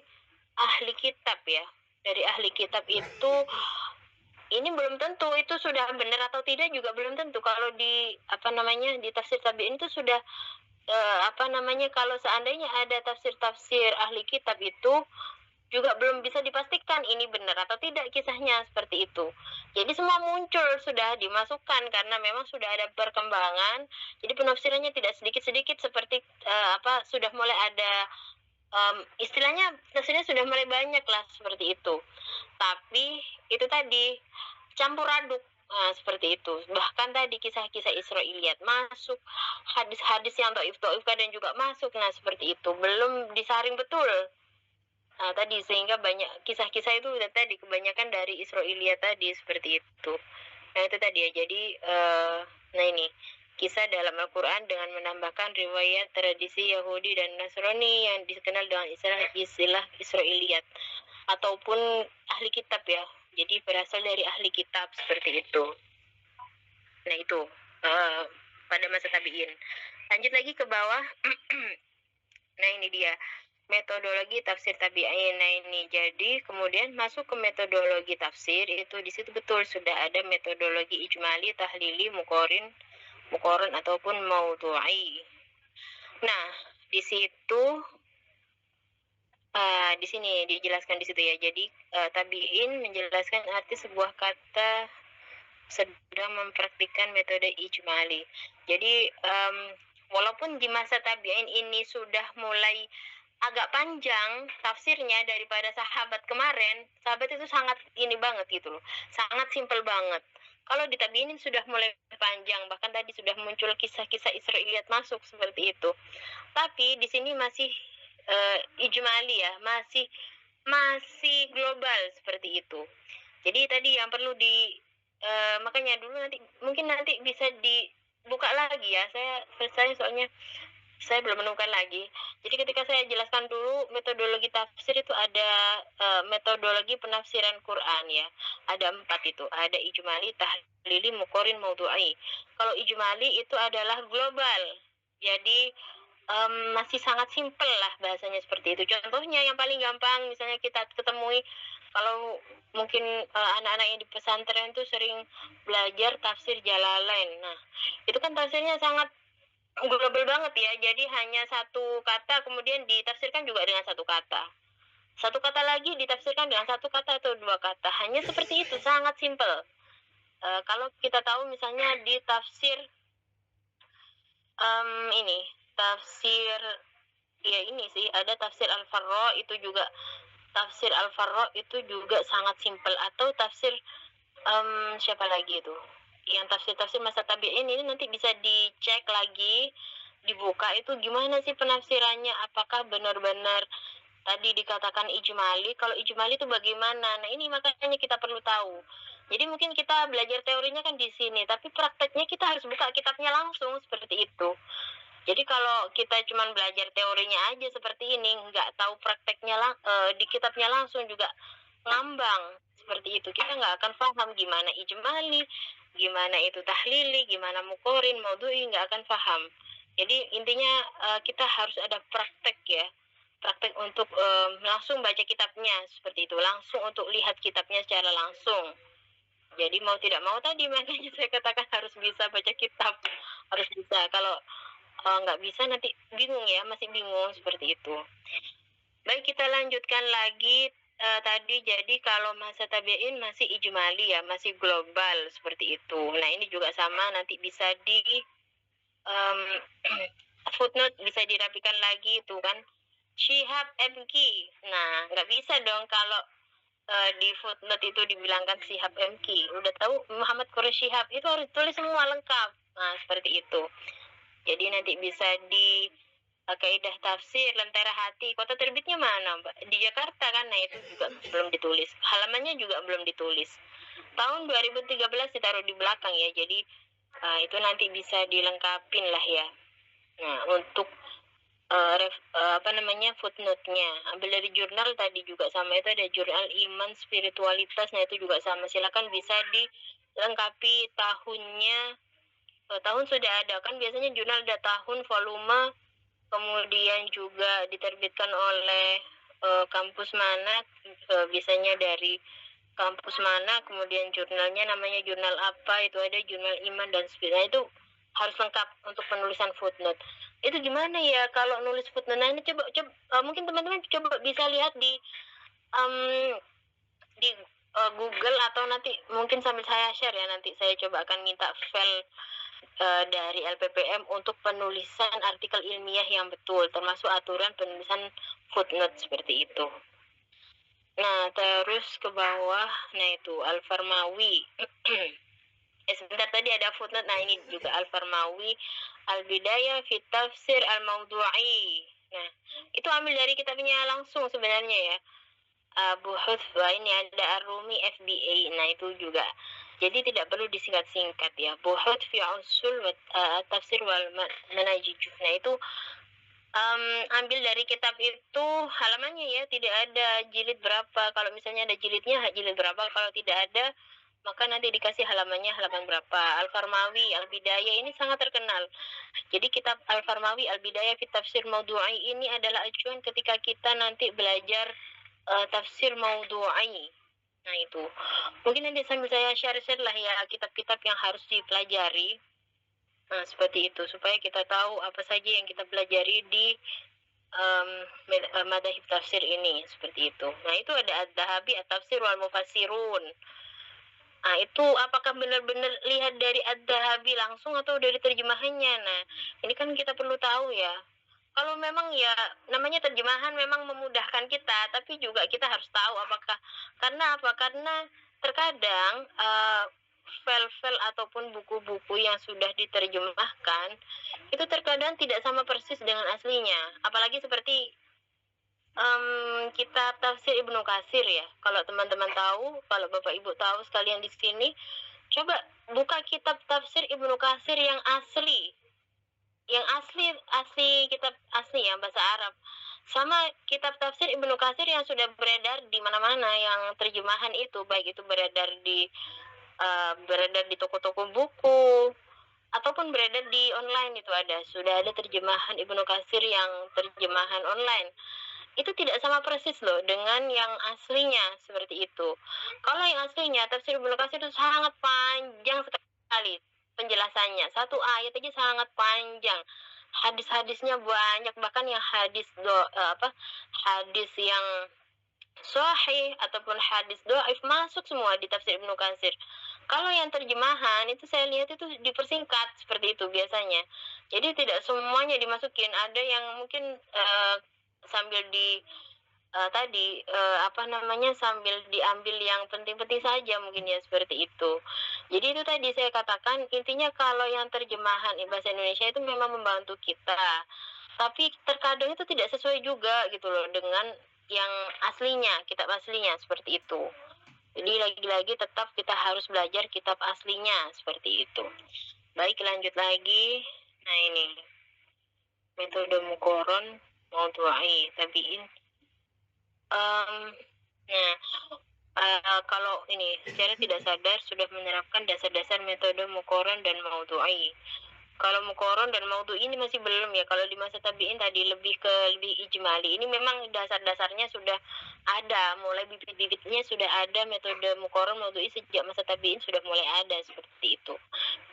ahli kitab ya. Dari ahli kitab itu ini belum tentu itu sudah benar atau tidak, juga belum tentu. Kalau di di tafsir tabi'in itu sudah kalau seandainya ada tafsir-tafsir ahli kitab itu juga belum bisa dipastikan ini benar atau tidak kisahnya, seperti itu. Jadi semua muncul sudah dimasukkan karena memang sudah ada perkembangan. Jadi penafsirannya tidak sedikit-sedikit seperti sudah mulai ada istilahnya tafsirnya sudah mulai banyak lah, seperti itu. Tapi itu tadi campur aduk. Nah, seperti itu. Bahkan tadi kisah-kisah Israiliyat masuk, hadis-hadis yang dhaif kadang juga masuk. Nah, seperti itu. Belum disaring betul. Nah, tadi sehingga banyak kisah-kisah itu tadi kebanyakan dari Israiliyat tadi, seperti itu. Nah, itu tadi ya. Jadi nah ini kisah dalam Al-Quran dengan menambahkan riwayat tradisi Yahudi dan Nasrani yang dikenal dengan istilah Israiliyat ataupun ahli kitab ya. Jadi berasal dari ahli kitab, seperti itu. Nah, itu pada masa tabi'in. Lanjut lagi ke bawah. Nah, ini dia metodologi tafsir tabi'in. Nah, ini jadi kemudian masuk ke metodologi tafsir, itu di situ betul sudah ada metodologi ijmali, tahlili, muqarin ataupun maudhu'i. Nah, di situ di sini dijelaskan di situ ya. Jadi tabi'in menjelaskan arti sebuah kata sedang mempraktikkan metode ijmali. Jadi walaupun di masa tabi'in ini sudah mulai agak panjang tafsirnya daripada sahabat kemarin, sahabat itu sangat ini banget gitu loh, sangat simpel banget. Kalau di tabi'in sudah mulai panjang, bahkan tadi sudah muncul kisah-kisah Israiliyat masuk seperti itu. Tapi di sini masih ijmali ya, masih global seperti itu. Jadi tadi yang perlu makanya dulu mungkin nanti bisa dibuka lagi ya. Saya soalnya saya belum menemukan lagi. Jadi ketika saya jelaskan dulu metodologi tafsir itu ada metodologi penafsiran Quran ya. Ada 4 itu. Ada ijmali, tahlili, muqarin, maudhu'i. Kalau ijmali itu adalah global. Jadi masih sangat simpel lah bahasanya seperti itu. Contohnya yang paling gampang misalnya kita ketemui kalau mungkin anak-anak yang di pesantren tuh sering belajar tafsir Jalalain. Nah, itu kan tafsirnya sangat global banget ya. Jadi hanya satu kata kemudian ditafsirkan juga dengan satu kata. Satu kata lagi ditafsirkan dengan satu kata atau dua kata. Hanya seperti itu, sangat simpel. Kalau kita tahu misalnya di tafsir tafsir ya ini sih ada tafsir Al-Farra itu juga sangat simpel. Atau tafsir siapa lagi itu yang tafsir masa tabi'in ini nanti bisa dicek lagi, dibuka itu gimana sih penafsirannya, apakah benar-benar tadi dikatakan ijmali. Kalau ijmali itu bagaimana? Nah, ini makanya kita perlu tahu. Jadi mungkin kita belajar teorinya kan di sini, tapi prakteknya kita harus buka kitabnya langsung seperti itu. Jadi kalau kita cuma belajar teorinya aja seperti ini, nggak tahu prakteknya di kitabnya langsung juga ngambang seperti itu. Kita nggak akan paham gimana ijmali, gimana itu tahlili, gimana muqarin, maudhu'i, nggak akan paham. Jadi intinya kita harus ada praktek ya. Praktek untuk langsung baca kitabnya seperti itu. Langsung untuk lihat kitabnya secara langsung. Jadi mau tidak mau tadi makanya saya katakan harus bisa baca kitab. Harus bisa. Kalau nggak bisa nanti bingung ya, masih bingung seperti itu. Baik, kita lanjutkan lagi tadi. Jadi kalau masa tabi'in masih ijmali ya, masih global seperti itu. Nah, ini juga sama, nanti bisa di footnote bisa dirapikan lagi itu kan. Syihab MQ. Nah, nggak bisa dong kalau di footnote itu dibilangkan Syihab MQ. Udah tahu Muhammad Quraish Syihab itu harus tulis semua lengkap. Nah, seperti itu. Jadi nanti bisa di kaidah tafsir Lentera Hati. Kota terbitnya mana, Mbak? Di Jakarta kan? Nah, itu juga belum ditulis. Halamannya juga belum ditulis. Tahun 2013 ditaruh di belakang ya. Jadi itu nanti bisa dilengkapin lah ya. Nah, untuk footnote-nya. Ambil dari jurnal tadi juga sama, itu ada jurnal iman spiritualitas. Nah, itu juga sama. Silakan bisa dilengkapi tahunnya. Tahun sudah ada kan, biasanya jurnal ada tahun, volume, kemudian juga diterbitkan oleh kampus mana, biasanya dari kampus mana, kemudian jurnalnya namanya jurnal apa, itu ada jurnal iman dan spiritual. Itu harus lengkap untuk penulisan footnote. Itu gimana ya kalau nulis footnote? Nah, ini coba mungkin teman-teman coba bisa lihat di Google, atau nanti mungkin sambil saya share ya, nanti saya coba akan minta file dari LPPM untuk penulisan artikel ilmiah yang betul, termasuk aturan penulisan footnote seperti itu. Nah, terus ke bawah, nah itu Al-Farmawi. Sebentar, tadi ada footnote. Nah, ini juga Al-Farmawi, Al-Bidayah fi Tafsir Al-Maudhu'i. Nah, itu ambil dari kitabnya langsung sebenarnya ya. Buhuth, ini ada Ar-Rumi FBA. Nah, itu juga. Jadi tidak perlu disingkat-singkat ya. Buhuth fi usul tafsir wal manajij. Nah, itu ambil dari kitab itu halamannya ya, tidak ada jilid berapa. Kalau misalnya ada jilidnya, jilid berapa. Kalau tidak ada, maka nanti dikasih halamannya halaman berapa. Al-Farmawi, Al-Bidayah ini sangat terkenal. Jadi kitab Al-Farmawi, Al-Bidayah fi Tafsir Maudu'i ini adalah acuan ketika kita nanti belajar tafsir maudu'i. Nah itu. Mungkin nanti sambil saya share-share lah ya kitab-kitab yang harus dipelajari. Nah, seperti itu supaya kita tahu apa saja yang kita pelajari di madhahib tafsir ini, seperti itu. Nah, itu ada Ad-Dhahabi At-Tafsir wal Mufassirun. Nah, itu apakah benar-benar lihat dari Ad-Dhahabi langsung atau dari terjemahannya? Nah, ini kan kita perlu tahu ya. Kalau memang ya namanya terjemahan memang memudahkan kita, tapi juga kita harus tahu apakah karena apa? Karena terkadang file-file ataupun buku-buku yang sudah diterjemahkan itu terkadang tidak sama persis dengan aslinya. Apalagi seperti kitab tafsir Ibnu Katsir ya. Kalau teman-teman tahu, kalau Bapak Ibu tahu sekalian di sini, coba buka kitab tafsir Ibnu Katsir yang asli. Yang asli kitab asli ya bahasa Arab. Sama kitab tafsir Ibnu Katsir yang sudah beredar di mana-mana, yang terjemahan itu baik itu beredar di toko-toko buku ataupun beredar di online, itu sudah ada terjemahan Ibnu Katsir yang terjemahan online. Itu tidak sama persis loh dengan yang aslinya, seperti itu. Kalau yang aslinya tafsir Ibnu Katsir itu sangat panjang sekali penjelasannya. Satu ayat aja sangat panjang. Hadis-hadisnya banyak, bahkan yang hadis yang sahih ataupun hadis dhaif masuk semua di tafsir Ibnu Katsir. Kalau yang terjemahan itu saya lihat itu dipersingkat seperti itu biasanya. Jadi tidak semuanya dimasukin. Ada yang mungkin sambil sambil diambil yang penting-penting saja mungkin ya, seperti itu. Jadi itu tadi saya katakan, intinya kalau yang terjemahan bahasa Indonesia itu memang membantu kita, tapi terkadang itu tidak sesuai juga gitu loh dengan yang aslinya, kitab aslinya, seperti itu. Jadi lagi-lagi tetap kita harus belajar kitab aslinya, seperti itu. Baik, lanjut lagi. Nah, ini metode muqaron maudu'i tabi'in. Kalau ini secara tidak sadar sudah menerapkan dasar-dasar metode muqaron dan maudu'i. Kalau muqaron dan maudhu ini masih belum ya. Kalau di masa tabi'in tadi lebih ijmali. Ini memang dasar-dasarnya sudah ada, mulai bibit-bibitnya sudah ada. Metode muqaron maudhu'i sejak masa tabi'in sudah mulai ada, seperti itu.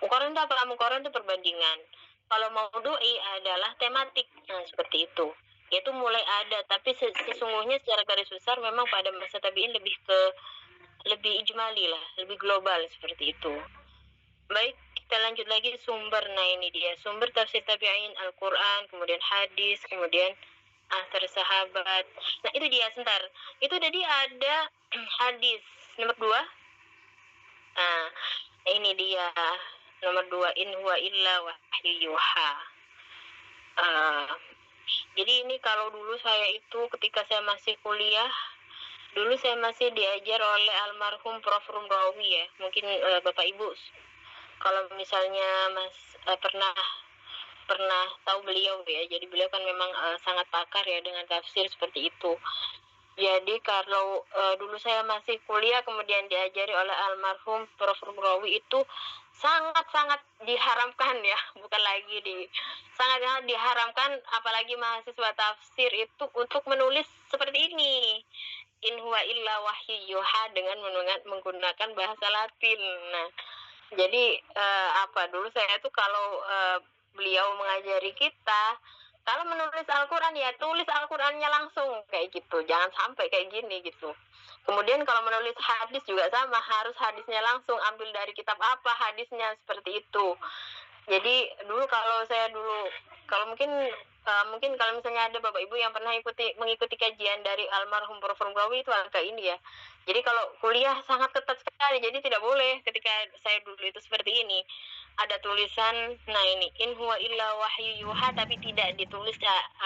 Muqaron itu apa? Muqaron itu perbandingan. Kalau maudhu'i adalah tematik, seperti itu. Itu mulai ada, tapi sesungguhnya secara garis besar memang pada masa tabi'in lebih ijmali lah, lebih global, seperti itu. Baik, kita lanjut lagi sumber. Nah, ini dia sumber tafsir tabi'in, Al-Quran, kemudian hadis, kemudian asar sahabat. Nah, itu dia, sebentar. Itu tadi ada hadis nomor 2. Nah, ini dia nomor 2, in huwa illa wahyu yuha. Jadi ini kalau dulu saya itu ketika saya masih kuliah, dulu saya masih diajar oleh almarhum Prof. Rumrawi ya. Mungkin Bapak Ibu kalau misalnya pernah tahu beliau ya. Jadi beliau kan memang sangat pakar ya dengan tafsir, seperti itu. Jadi kalau dulu saya masih kuliah kemudian diajari oleh almarhum Prof. Rumrawi, itu sangat-sangat diharamkan ya, bukan lagi sangat diharamkan, apalagi mahasiswa tafsir itu untuk menulis seperti ini, in huwa illa wahyu yuha, dengan menggunakan bahasa Latin. Nah, jadi dulu saya tuh kalau beliau mengajari kita, kalau menulis Al-Quran ya tulis Al-Qurannya langsung kayak gitu, jangan sampai kayak gini gitu. Kemudian kalau menulis hadis juga sama, harus hadisnya langsung, ambil dari kitab apa hadisnya, seperti itu. Jadi dulu kalau mungkin kalau misalnya ada Bapak Ibu yang pernah mengikuti kajian dari almarhum Prof. Rumrawi, itu agak ini ya. Jadi kalau kuliah sangat ketat sekali, jadi tidak boleh ketika saya dulu itu seperti ini. Ada tulisan, nah ini, in huwa illa wahyu yuha, tapi tidak ditulis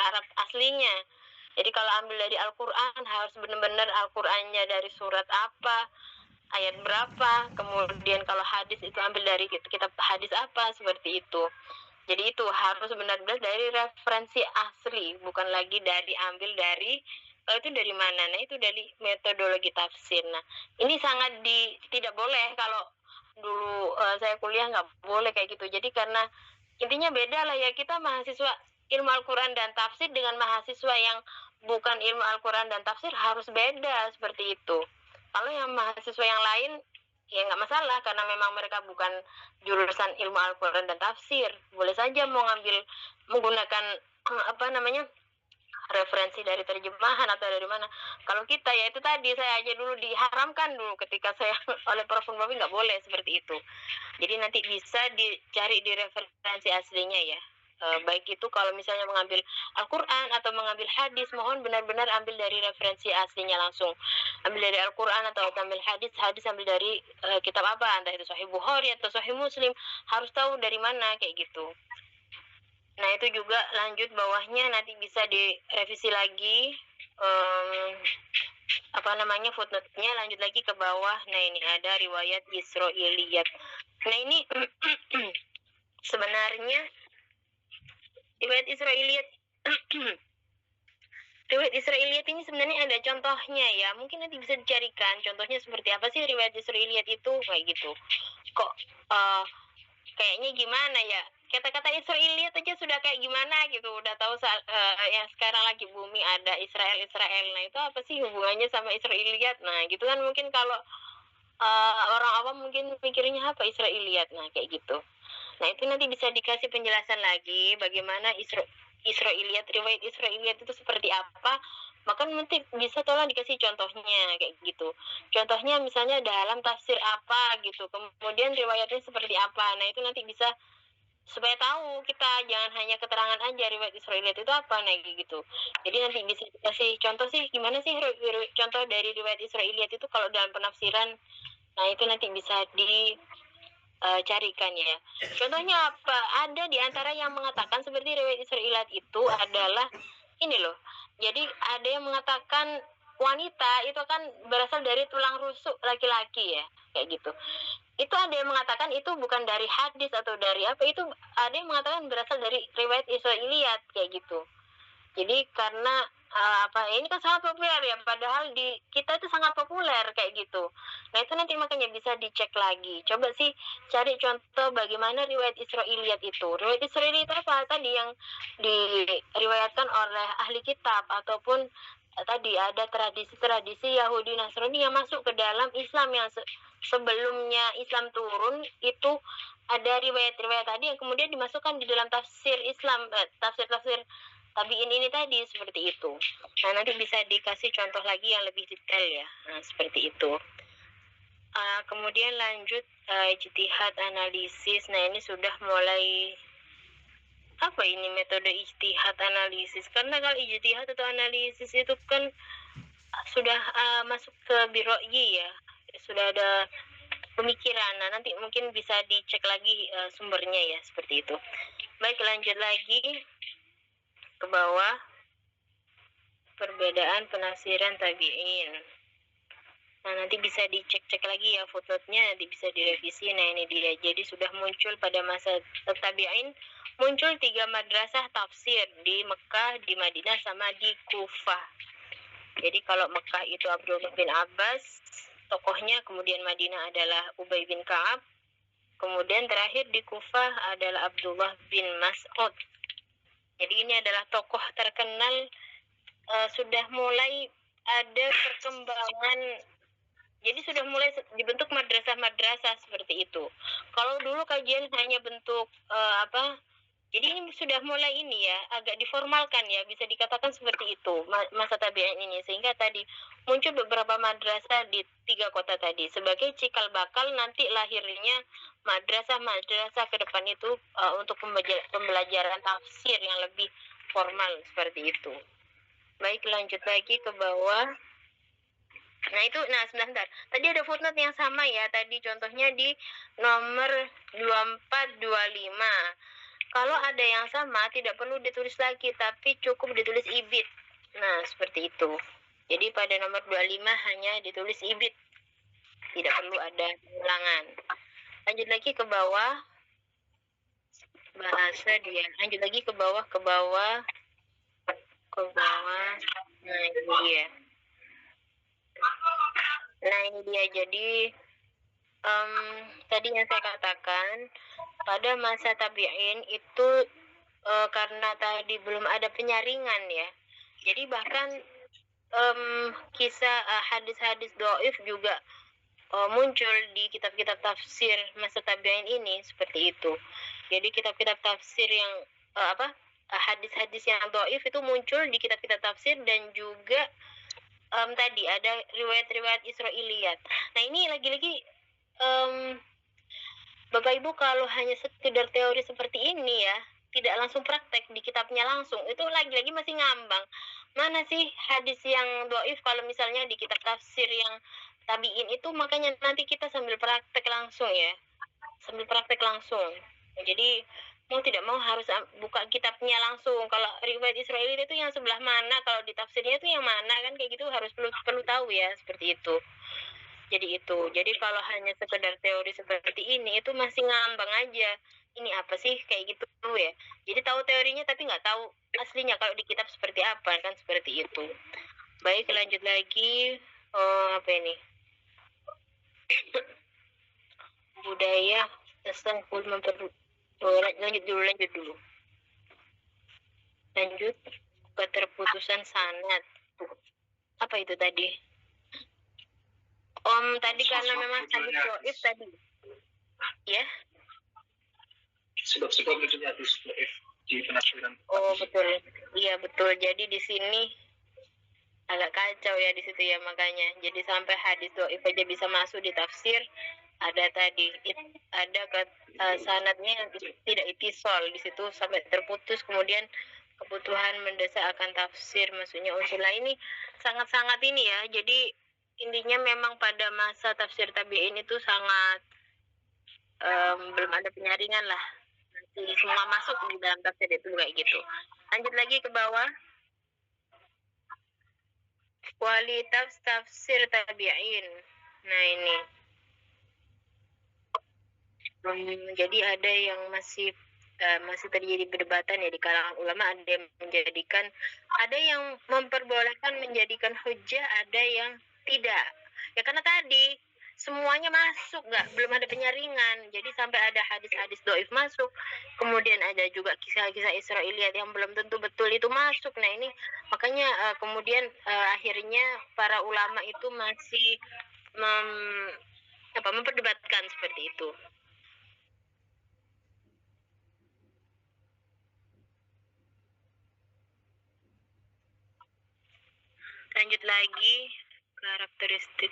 Arab aslinya. Jadi kalau ambil dari Al-Quran, harus benar-benar Al-Qurannya dari surat apa, ayat berapa, kemudian kalau hadis itu ambil dari kitab hadis apa, seperti itu. Jadi itu harus benar-benar dari referensi asli, bukan lagi ambil dari itu dari mana? Nah, itu dari metodologi tafsir. Nah, ini sangat tidak boleh kalau dulu saya kuliah nggak boleh kayak gitu. Jadi karena intinya beda lah ya, kita mahasiswa ilmu Al-Quran dan tafsir dengan mahasiswa yang bukan ilmu Al-Quran dan tafsir harus beda seperti itu. Kalau yang mahasiswa yang lain ya nggak masalah karena memang mereka bukan jurusan ilmu Al-Quran dan tafsir, boleh saja mau menggunakan referensi dari terjemahan atau dari mana. Kalau kita ya itu tadi, saya aja dulu diharamkan dulu ketika saya oleh Prof. Babi nggak boleh seperti itu. Jadi nanti bisa dicari di referensi aslinya ya. Baik itu kalau misalnya mengambil Al-Quran atau mengambil hadis, mohon benar-benar ambil dari referensi aslinya langsung. Ambil dari Al-Quran atau ambil hadis ambil dari kitab apa, entah itu Sahih Bukhari atau Sahih Muslim, harus tahu dari mana kayak gitu. Nah, itu juga lanjut bawahnya nanti bisa direvisi lagi footnote-nya, lanjut lagi ke bawah. Nah, ini ada riwayat Israiliyat. Nah, ini sebenarnya riwayat Israiliyat riwayat Israiliyat ini sebenarnya ada contohnya ya. Mungkin nanti bisa dicarikan contohnya seperti apa sih riwayat Israiliyat itu, kayak gitu. Kok kayaknya gimana ya, kata-kata Israiliyat aja sudah kayak gimana gitu, udah tahu yang sekarang lagi bumi ada Israel. Nah, itu apa sih hubungannya sama Israiliyat? Nah, gitu kan, mungkin kalau orang awam mungkin mikirnya apa Israiliyat, nah kayak gitu. Nah, itu nanti bisa dikasih penjelasan lagi bagaimana Israiliyat, riwayat Israiliyat itu seperti apa. Maka nanti bisa tolong dikasih contohnya kayak gitu. Contohnya misalnya dalam tafsir apa gitu, kemudian riwayatnya seperti apa. Nah, itu nanti bisa supaya tahu kita, jangan hanya keterangan aja riwayat Israiliyat itu apa, nah gitu. Jadi nanti bisa dikasih contoh sih gimana sih contoh dari riwayat Israiliyat itu kalau dalam penafsiran. Nah, itu nanti bisa carikan ya. Contohnya apa? Ada di antara yang mengatakan seperti riwayat Israiliyat itu adalah ini loh. Jadi ada yang mengatakan wanita itu kan berasal dari tulang rusuk laki-laki ya, kayak gitu. Itu ada yang mengatakan itu bukan dari hadis atau dari apa, itu ada yang mengatakan berasal dari riwayat Israiliyat kayak gitu. Jadi karena ini kan sangat populer ya, padahal di kita itu sangat populer kayak gitu. Nah, itu nanti makanya bisa dicek lagi. Coba sih cari contoh bagaimana riwayat Israiliyat itu. Riwayat Israiliyat itu apa? Tadi yang diriwayatkan oleh ahli kitab ataupun tadi ada tradisi-tradisi Yahudi Nasrani yang masuk ke dalam Islam yang sebelumnya Islam turun, itu ada riwayat-riwayat tadi yang kemudian dimasukkan di dalam tafsir Islam, tafsir-tafsir tabiin ini tadi, seperti itu. Nah, nanti bisa dikasih contoh lagi yang lebih detail ya. Nah, seperti itu. Kemudian lanjut ijtihad analisis. Nah, ini sudah mulai apa ini metode ijtihad analisis? Karena kalau ijtihad atau analisis itu kan sudah masuk ke biro'yi ya. Sudah ada pemikiran. Nah, nanti mungkin bisa dicek lagi sumbernya ya, seperti itu. Baik, lanjut lagi ke bawah, perbedaan penafsiran tabi'in. Nah, nanti bisa dicek-cek lagi ya footnote-nya, nanti bisa direvisi. Nah, ini dia. Jadi sudah muncul pada masa tabi'in, muncul 3 madrasah tafsir di Mekah, di Madinah, sama di Kufah. Jadi kalau Mekah itu Abdullah bin Abbas tokohnya, kemudian Madinah adalah Ubay bin Ka'ab, kemudian terakhir di Kufah adalah Abdullah bin Mas'ud. Jadi ini adalah tokoh terkenal. Sudah mulai ada perkembangan, jadi sudah mulai dibentuk madrasah-madrasah seperti itu. Kalau dulu kajian hanya bentuk jadi ini sudah mulai ini ya, agak diformalkan ya, bisa dikatakan seperti itu masa tabi'in ini, sehingga tadi muncul beberapa madrasah di 3 kota tadi sebagai cikal bakal nanti lahirnya madrasah-madrasah ke depan itu untuk pembelajaran tafsir yang lebih formal seperti itu. Baik, lanjut lagi ke bawah. Nah, itu, sebentar. Tadi ada footnote yang sama ya, tadi contohnya di nomor 2425. Kalau ada yang sama, tidak perlu ditulis lagi, tapi cukup ditulis ibit. Nah, seperti itu. Jadi pada nomor 25 hanya ditulis ibit. Tidak perlu ada ulangan. Lanjut lagi ke bawah. Bahasa dia. Lanjut lagi ke bawah. Nah ini dia. Nah ini dia. Jadi tadi yang saya katakan pada masa tabi'in itu karena tadi belum ada penyaringan ya. Jadi bahkan kisah hadis-hadis doif juga muncul di kitab-kitab tafsir masa tabi'in ini seperti itu. Jadi kitab-kitab tafsir yang hadis-hadis yang doif itu muncul di kitab-kitab tafsir dan juga tadi ada riwayat-riwayat Israiliyat. Nah ini lagi-lagi Bapak Ibu kalau hanya sekedar teori seperti ini ya, tidak langsung praktek di kitabnya langsung, itu lagi-lagi masih ngambang. Mana sih hadis yang doif kalau misalnya di kitab tafsir yang tabiin itu, makanya nanti kita sambil praktek langsung ya, sambil praktek langsung. Jadi mau tidak mau harus buka kitabnya langsung. Kalau riwayat Israel itu yang sebelah mana, kalau di tafsirnya itu yang mana, kan kayak gitu harus perlu tahu ya, seperti itu. Jadi kalau hanya sekedar teori seperti ini itu masih ngambang aja. Ini apa sih kayak gitu ya. Jadi tahu teorinya tapi nggak tahu aslinya kalau di kitab seperti apa, kan seperti itu. Baik, lanjut lagi. Apa ini? Budaya tersangkut lanjut dulu. Lanjut keterputusan sanad. Apa itu tadi? Tadi karena memang hadis doif tadi. Ya? Sebab-sebab munculnya hadis doif di penafsiran. Oh betul, iya betul. Jadi di sini agak kacau ya di situ ya, makanya. Jadi sampai hadis doif aja bisa masuk di tafsir. Ada tadi, ada sanadnya yang tidak itisol di situ sampai terputus. Kemudian kebutuhan mendesak akan tafsir, maksudnya unsur ini sangat-sangat ini ya. Jadi intinya memang pada masa tafsir tabi'in itu sangat belum ada penyaringan lah. Nanti semua masuk di dalam tafsir itu kayak gitu. Lanjut lagi ke bawah. Kualitas tafsir tabi'in. Nah ini. Jadi ada yang masih terjadi perdebatan ya di kalangan ulama. Ada yang menjadikan, ada yang memperbolehkan menjadikan hujjah, ada yang tidak. Ya karena tadi semuanya masuk, belum ada penyaringan. Jadi sampai ada hadis-hadis doif masuk, kemudian ada juga kisah-kisah Israiliyat yang belum tentu betul itu masuk. Nah ini makanya kemudian akhirnya para ulama itu masih memperdebatkan seperti itu. Lanjut lagi karakteristik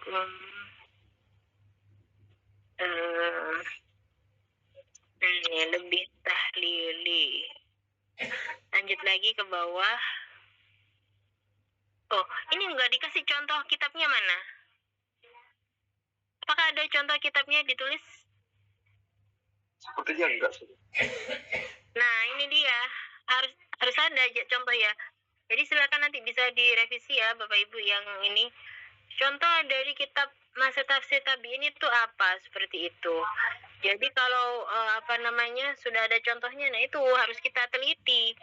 ini lebih tahlili. Lanjut lagi ke bawah. Oh, ini enggak dikasih contoh kitabnya mana? Apakah ada contoh kitabnya ditulis? Sepertinya enggak sih. Nah, ini dia. Harus ada contoh ya. Jadi silakan nanti bisa direvisi ya Bapak Ibu yang ini. Contoh dari kitab masa tafsir tabi'in itu apa? Seperti itu. Jadi kalau sudah ada contohnya, nah itu harus kita teliti.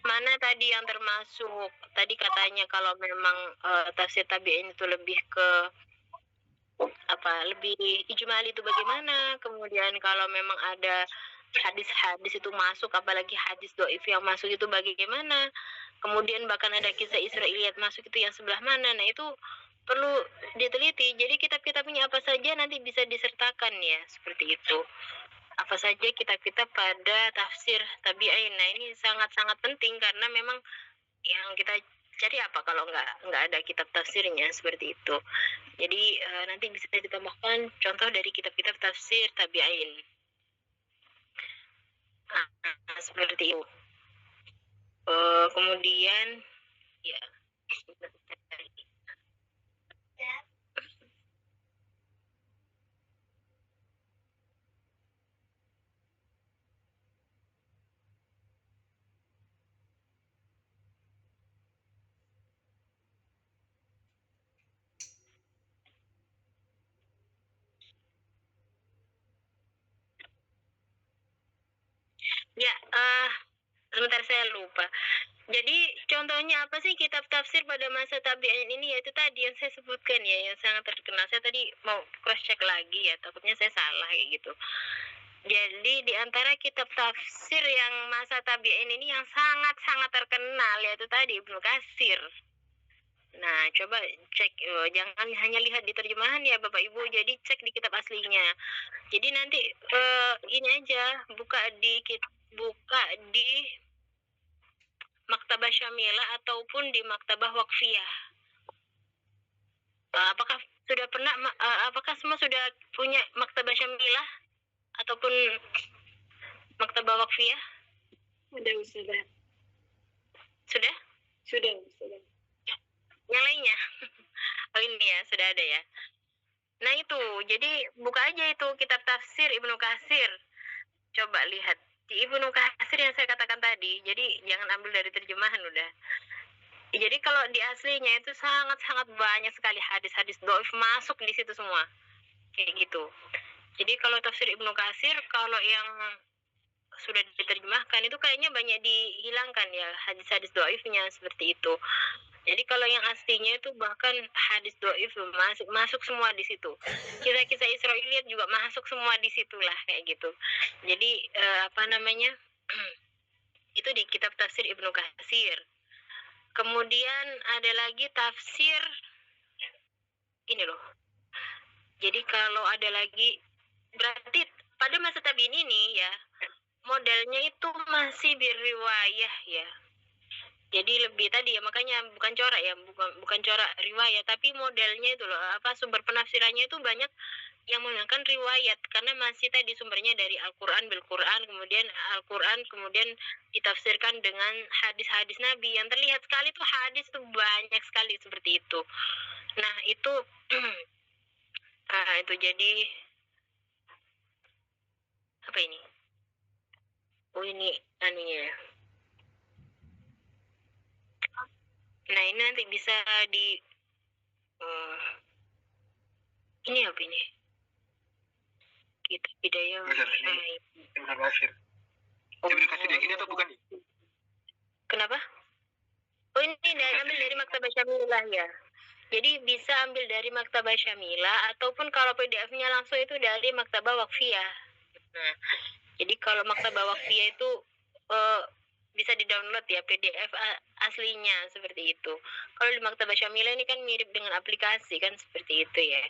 Mana tadi yang termasuk? Tadi katanya kalau memang tafsir tabi'in itu lebih ke lebih ijmali itu bagaimana? Kemudian kalau memang ada hadis-hadis itu masuk, apalagi hadis doif yang masuk itu bagaimana? Kemudian bahkan ada kisah Israiliyat masuk itu yang sebelah mana? Nah itu perlu diteliti. Jadi kitab-kitabnya apa saja nanti bisa disertakan ya, seperti itu. Apa saja kitab-kitab pada tafsir tabi'in. Nah ini sangat-sangat penting karena memang yang kita cari apa kalau nggak ada kitab tafsirnya, seperti itu. Jadi nanti bisa ditambahkan contoh dari kitab-kitab tafsir tabi'in. Seperti itu. Kemudian ya sebentar saya lupa. Jadi contohnya apa sih kitab tafsir pada masa tabi'in ini, yaitu tadi yang saya sebutkan ya, yang sangat terkenal. Saya tadi mau cross check lagi ya, takutnya saya salah kayak gitu. Jadi di antara kitab tafsir yang masa tabi'in ini yang sangat-sangat terkenal yaitu tadi Ibnu Katsir. Nah, coba cek, jangan hanya lihat di terjemahan ya Bapak Ibu, jadi cek di kitab aslinya. Jadi nanti ini aja, buka di Maktabah Syamilah ataupun di Maktabah Waqfiyah. Apakah sudah pernah apakah semua sudah punya Maktabah Syamilah ataupun Maktabah Waqfiyah? Sudah, sudah. Sudah? Sudah, sudah. Yang lainnya? Oh ini ya, sudah ada ya. Nah itu, jadi buka aja itu kitab tafsir Ibnu Katsir. Coba lihat di Ibnu Katsir yang saya katakan tadi. Jadi jangan ambil dari terjemahan udah. Jadi kalau di aslinya itu sangat-sangat banyak sekali hadis-hadis dhaif masuk di situ semua. Kayak gitu. Jadi kalau tafsir Ibnu Katsir, kalau yang sudah diterjemahkan itu kayaknya banyak dihilangkan ya hadis-hadis dhaifnya seperti itu. Jadi kalau yang aslinya itu bahkan hadis dhaif masuk semua di situ. Kisah-kisah Israiliyat juga masuk semua di situ lah kayak gitu. Jadi apa namanya? Itu di kitab tafsir Ibnu Katsir. Kemudian ada lagi tafsir ini loh. Jadi kalau ada lagi berarti pada masa tabi'in ini ya modelnya itu masih berriwayah ya. Jadi lebih tadi ya, makanya bukan corak ya, bukan corak riwayat, tapi modelnya itu loh, apa sumber penafsirannya itu banyak yang menggunakan riwayat karena masih tadi sumbernya dari Al-Qur'an bil Qur'an, kemudian Al-Qur'an kemudian ditafsirkan dengan hadis-hadis Nabi. Yang terlihat sekali tuh hadis tuh banyak sekali seperti itu. Nah, itu itu jadi apa ini? Oh ini anunya ya. Nah ini nanti bisa di ini apa ini? Kita Hidayah. Ibnu Katsir. Ibnu Katsir yang ini atau bukan? Kenapa? Oh ini ambil dari Maktabah Syamilah ya. Jadi bisa ambil dari Maktabah Syamilah ataupun kalau PDF-nya langsung itu dari Maktabah Waqfiyah. Nah, jadi kalau Maktabah Waqfiyah itu bisa di-download ya PDF aslinya seperti itu. Kalau di Maktabah Syamilah ini kan mirip dengan aplikasi kan seperti itu ya.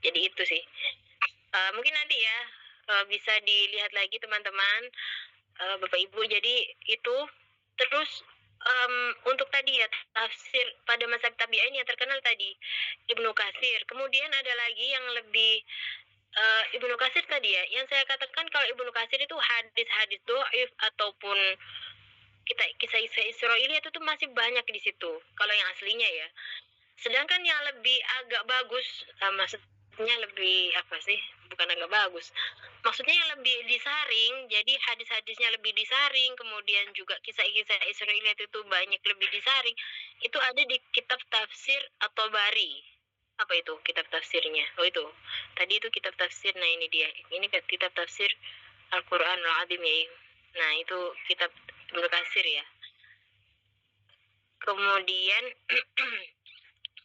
Jadi itu sih. Mungkin nanti ya bisa dilihat lagi teman-teman, Bapak Ibu. Jadi itu terus untuk tadi ya tafsir pada masa tabi'in yang terkenal tadi Ibnu Katsir. Kemudian ada lagi yang lebih Ibnu Katsir tadi ya, yang saya katakan kalau Ibnu Katsir itu hadis-hadis dhaif ataupun kisah-kisah Israiliyat itu tuh masih banyak di situ. Kalau yang aslinya ya. Sedangkan yang lebih agak bagus, maksudnya lebih apa sih? Bukan agak bagus. Maksudnya yang lebih disaring, jadi hadis-hadisnya lebih disaring, kemudian juga kisah-kisah Israiliyat itu banyak lebih disaring. Itu ada di kitab tafsir At-Tabari. Apa itu kitab tafsirnya? Oh itu. Tadi itu kitab tafsir, nah ini dia. Ini kitab tafsir Al-Qur'anul Azim ya. Nah, itu kitab Ibnu Katsir ya. Kemudian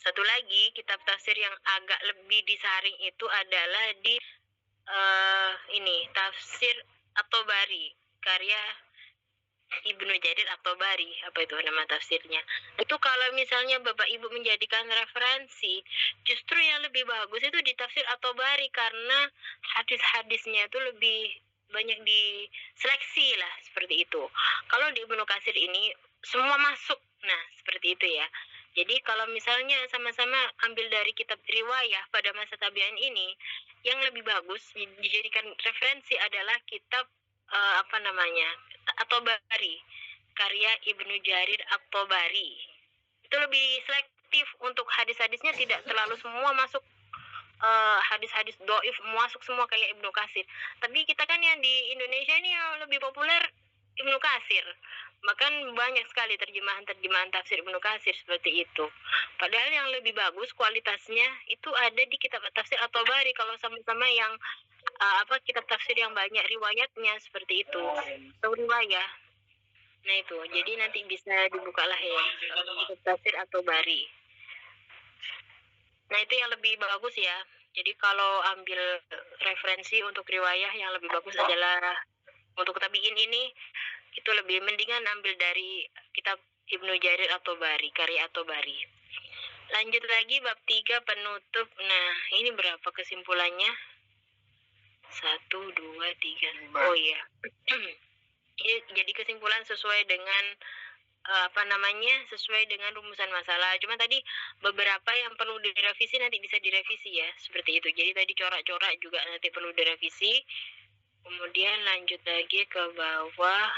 satu lagi kitab tafsir yang agak lebih disaring itu adalah di ini tafsir At-Tabari karya Ibnu Jarir At-Tabari, apa itu nama tafsirnya. Itu kalau misalnya Bapak Ibu menjadikan referensi, justru yang lebih bagus itu di tafsir At-Tabari karena hadis-hadisnya itu lebih banyak diseleksi lah seperti itu. Kalau di Ibnu Katsir ini semua masuk. Nah, seperti itu ya. Jadi kalau misalnya sama-sama ambil dari kitab riwayah pada masa tabi'in ini, yang lebih bagus dijadikan referensi adalah kitab apa namanya? At-Tabari, karya Ibnu Jarir At-Tabari. Itu lebih selektif untuk hadis-hadisnya, tidak terlalu semua masuk hadis-hadis doif masuk semua kayak Ibnu Katsir. Tapi kita kan yang di Indonesia ini yang lebih populer Ibnu Katsir. Bahkan banyak sekali terjemahan tafsir Ibnu Katsir seperti itu. Padahal yang lebih bagus kualitasnya itu ada di kitab tafsir At-Tabari kalau sama-sama yang kitab tafsir yang banyak riwayatnya seperti itu. Atau riwayah. Nah itu, jadi nanti bisa dibukalah ya, kitab tafsir atau bari. Nah itu yang lebih bagus ya. Jadi kalau ambil referensi untuk riwayah yang lebih bagus adalah untuk tabiin ini, itu lebih mendingan ambil dari kitab Ibnu Jarir atau Bari, karya atau Bari. Lanjut lagi bab 3 penutup. Nah ini berapa kesimpulannya? 1, 2, 3. Oh iya. Jadi kesimpulan sesuai dengan sesuai dengan rumusan masalah. Cuma tadi beberapa yang perlu direvisi nanti bisa direvisi ya, seperti itu. Jadi tadi corak-corak juga nanti perlu direvisi. Kemudian lanjut lagi ke bawah.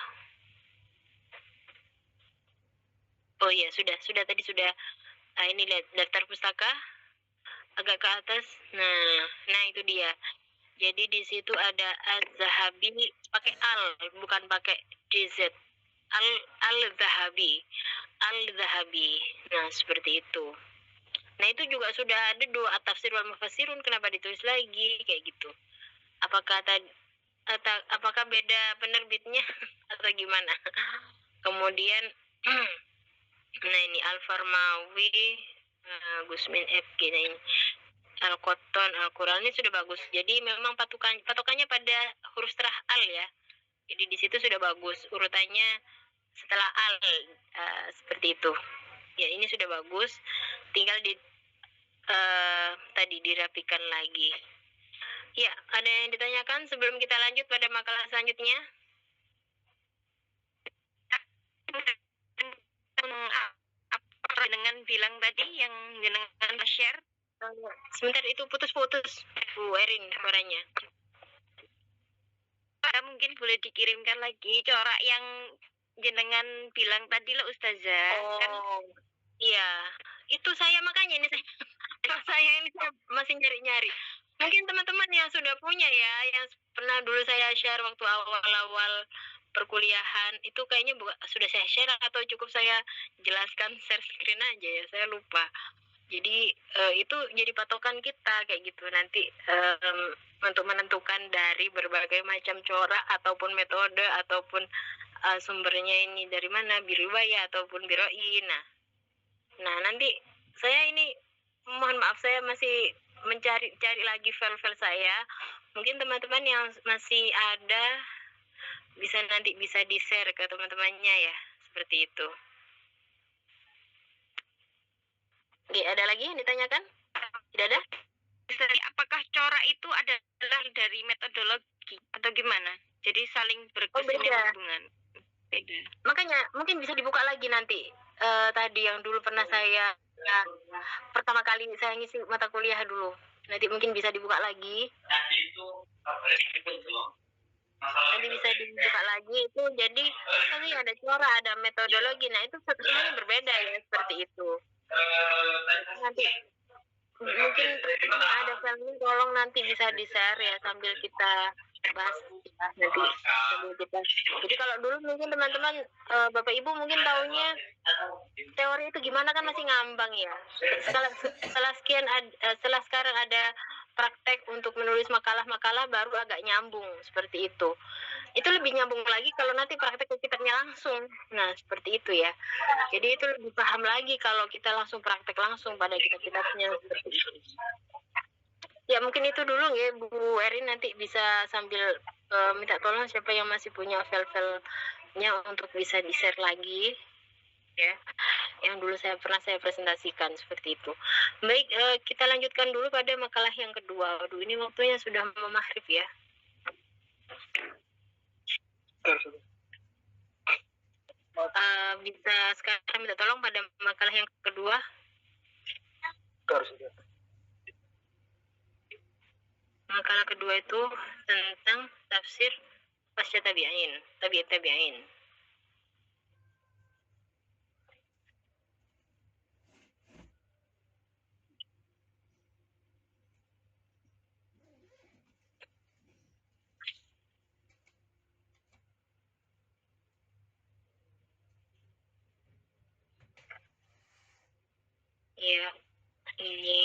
Oh iya, sudah tadi sudah. Ini lihat daftar pustaka agak ke atas. Nah itu dia. Jadi di situ ada Az-Zahabi pakai al, bukan pakai DZ. Al-Zahabi. Nah, seperti itu. Nah, itu juga sudah ada 2 at-tafsir wal mufassirun, kenapa ditulis lagi kayak gitu? Apakah beda penerbitnya atau gimana? Kemudian nah ini Al-Farmawi, Gusmin FG, nah ini Al-Qotton, Al-Quran ini sudah bagus. Jadi memang patokannya pada huruf setelah al ya. Jadi di situ sudah bagus urutannya setelah al, seperti itu. Ya ini sudah bagus. Tinggal tadi dirapikan lagi. Ya, ada yang ditanyakan sebelum kita lanjut pada makalah selanjutnya? Apa dengan bilang tadi yang jenengan share? Sebentar, itu putus-putus Bu Erin suaranya. Mungkin boleh dikirimkan lagi corak yang jenengan bilang tadi lah Ustazah. Kan iya, itu saya makanya ini saya ini masih nyari-nyari. Mungkin teman-teman yang sudah punya ya, yang pernah dulu saya share waktu awal-awal perkuliahan, itu kayaknya sudah saya share atau cukup saya jelaskan share screen aja ya, saya lupa. Jadi itu jadi patokan kita kayak gitu nanti untuk menentukan dari berbagai macam corak ataupun metode ataupun sumbernya ini dari mana, biriwayah ataupun biroi. Nah nanti saya ini mohon maaf, saya masih mencari lagi file-file saya. Mungkin teman-teman yang masih ada nanti bisa di-share ke teman-temannya ya, seperti itu. Oke, ada lagi yang ditanyakan? Tidak ada? Jadi apakah corak itu adalah dari metodologi atau gimana? Jadi saling berkesinambungan. Beda. Makanya mungkin bisa dibuka lagi nanti. Tadi yang dulu pernah saya pertama kali saya ngisi mata kuliah dulu. Nanti mungkin bisa dibuka lagi. Nanti bisa dibuka lagi itu. Jadi tadi ada corak, ada metodologi. Nah itu semuanya berbeda ya, seperti itu. Nanti mungkin ada filmnya, tolong nanti bisa di-share ya sambil kita bahas nanti sambil kita. Jadi kalau dulu mungkin teman-teman Bapak Ibu mungkin taunya teori itu gimana kan masih ngambang ya. Setelah sekarang ada praktek untuk menulis makalah-makalah baru agak nyambung seperti itu. Itu lebih nyambung lagi kalau nanti praktek ke kitabnya langsung. Nah, seperti itu ya. Jadi itu lebih paham lagi kalau kita langsung praktek langsung pada kitab-kitabnya. Ya, mungkin itu dulu ya, Bu Erin, nanti bisa sambil minta tolong siapa yang masih punya file-filenya untuk bisa di-share lagi. Ya, yang dulu pernah saya presentasikan seperti itu. Baik, kita lanjutkan dulu pada makalah yang kedua. Waduh, ini waktunya sudah mau maghrib ya. Bisa sekarang minta tolong pada makalah yang kedua. Makalah kedua itu tentang tafsir pasca tabi'in. Ya, ini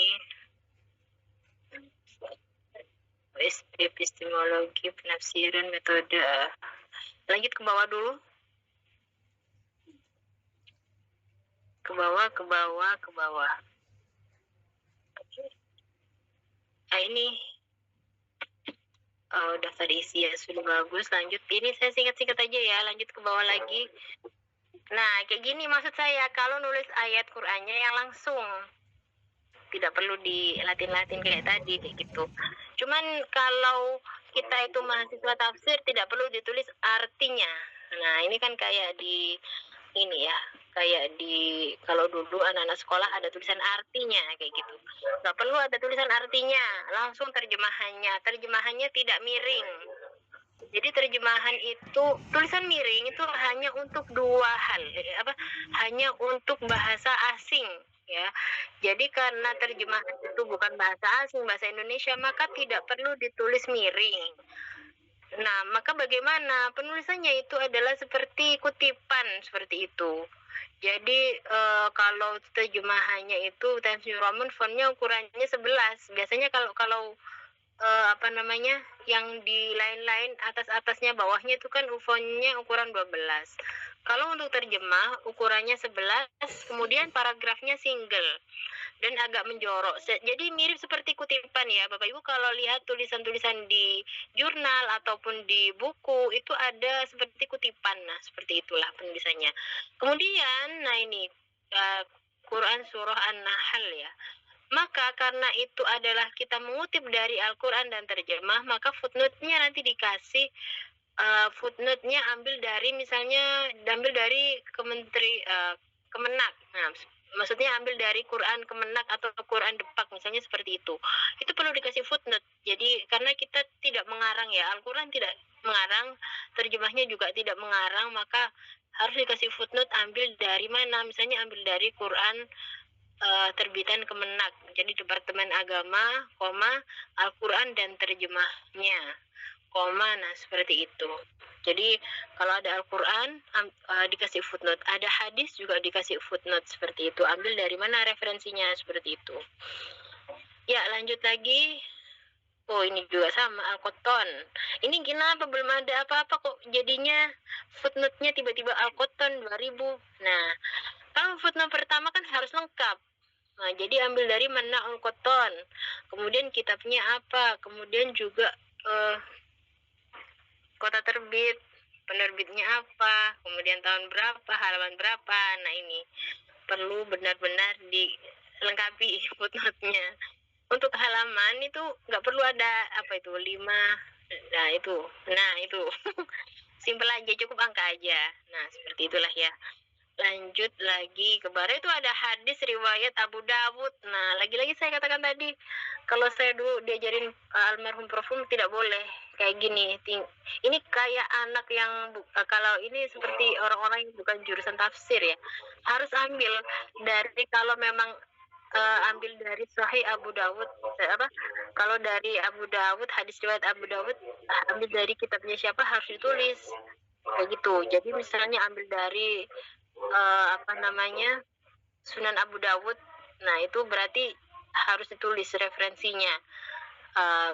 epistemologi penafsiran metode. Lanjut ke bawah dulu. ke bawah, ke bawah, ke bawah. Nah ini daftar isi ya sudah bagus. Lanjut, ini saya singkat-singkat aja ya. Lanjut ke bawah lagi. Nah kayak gini maksud saya, kalau nulis ayat Qur'annya yang langsung, tidak perlu di Latin-Latin kayak tadi kayak gitu. Cuman kalau kita itu mahasiswa tafsir tidak perlu ditulis artinya. Nah ini kan kayak di ini ya, kayak di kalau dulu anak-anak sekolah ada tulisan artinya kayak gitu. Nggak perlu ada tulisan artinya, langsung terjemahannya tidak miring. Jadi terjemahan itu, tulisan miring itu hanya untuk dua hal, hanya untuk bahasa asing ya. Jadi karena terjemahan itu bukan bahasa asing, bahasa Indonesia, maka tidak perlu ditulis miring. Nah, maka bagaimana penulisannya itu adalah seperti kutipan seperti itu. Jadi kalau terjemahannya itu Times New Roman fontnya ukurannya 11. Biasanya kalau yang di lain-lain atasnya bawahnya itu kan fontnya ukuran 12. Kalau untuk terjemah ukurannya 11, kemudian paragrafnya single dan agak menjorok. Jadi mirip seperti kutipan ya Bapak Ibu, kalau lihat tulisan-tulisan di jurnal ataupun di buku itu ada seperti kutipan. Nah, seperti itulah penulisannya. Kemudian nah ini Quran surah An-Nahl ya. Maka karena itu adalah kita mengutip dari Al-Quran dan terjemah, maka footnote-nya nanti dikasih footnote-nya ambil dari Kemenak. Nah, maksudnya ambil dari Quran Kemenak atau Quran Depak misalnya seperti itu. Itu perlu dikasih footnote. Jadi karena kita tidak mengarang ya, Al-Quran tidak mengarang, terjemahnya juga tidak mengarang, maka harus dikasih footnote ambil dari mana. Misalnya ambil dari Quran terbitan Kemenak, jadi Departemen Agama, Al-Quran dan terjemahnya, nah seperti itu. Jadi kalau ada Al-Quran dikasih footnote, ada hadis juga dikasih footnote seperti itu, ambil dari mana referensinya seperti itu. Ya lanjut lagi. Oh ini juga sama Al-Qotton. Ini kenapa belum ada apa-apa kok jadinya footnote-nya tiba-tiba Al-Qotton 2000. Nah kalau footnote pertama kan harus lengkap. Nah, jadi ambil dari mana Al-Qotton. Kemudian kitabnya apa, kemudian juga kota terbit, penerbitnya apa, kemudian tahun berapa, halaman berapa. Nah ini perlu benar-benar dilengkapi footnote-nya. Untuk halaman itu nggak perlu ada 5. Nah itu simpel aja, cukup angka aja. Nah seperti itulah ya. Lanjut lagi ke barat itu ada hadis riwayat Abu Dawud. Nah lagi-lagi saya katakan tadi, kalau saya dulu diajarin almarhum Profum tidak boleh kayak gini. Ini kayak anak yang kalau ini seperti orang-orang yang bukan jurusan tafsir ya, harus ambil dari, kalau memang ambil dari Sahih Abu Dawud, kalau dari Abu Dawud, hadis riwayat Abu Dawud, ambil dari kitabnya siapa harus ditulis kayak gitu. Jadi misalnya ambil dari Sunan Abu Dawud, nah itu berarti harus ditulis referensinya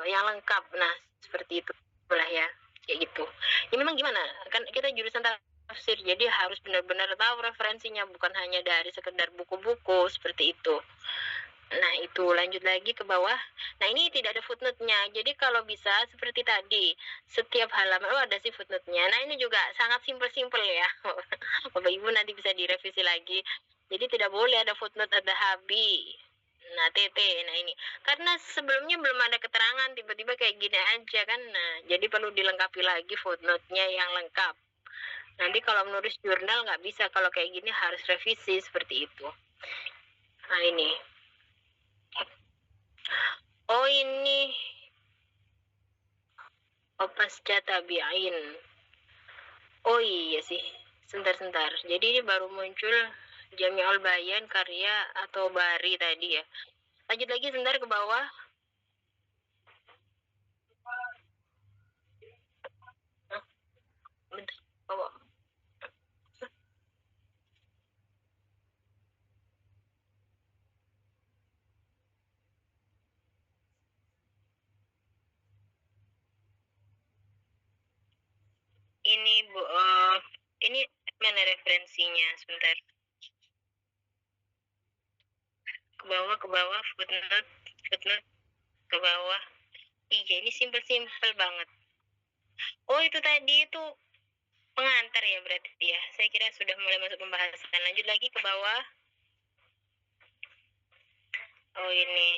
yang lengkap. Nah seperti itu lah ya, kayak gitu. Ya memang gimana, kan kita jurusan tafsir, jadi harus benar-benar tahu referensinya, bukan hanya dari sekedar buku-buku seperti itu. Nah itu lanjut lagi ke bawah. Nah ini tidak ada footnote-nya. Jadi kalau bisa seperti tadi, setiap halaman ada sih footnote-nya. Nah ini juga sangat simpel-simpel ya. Bapak Ibu nanti bisa direvisi lagi. Jadi tidak boleh ada footnote, ada habi. Nah TT, nah ini karena sebelumnya belum ada keterangan, tiba-tiba kayak gini aja kan. Nah jadi perlu dilengkapi lagi footnote-nya yang lengkap. Nanti kalau menulis jurnal nggak bisa, kalau kayak gini harus revisi seperti itu. Nah ini. Oh ini pasca tabi'in. Oh iya sih, sebentar. Jadi ini baru muncul Jami'ul Bayan karya atau Bari tadi ya. Lanjut lagi sebentar ke bawah. Bentar, bawah. Ini Bu, ini mana referensinya? Sebentar. ke bawah, footnote ke bawah. Iya, ini simpel banget. Oh, itu tadi itu pengantar ya berarti ya. Saya kira sudah mulai masuk pembahasan. Lanjut lagi ke bawah. Oh, ini.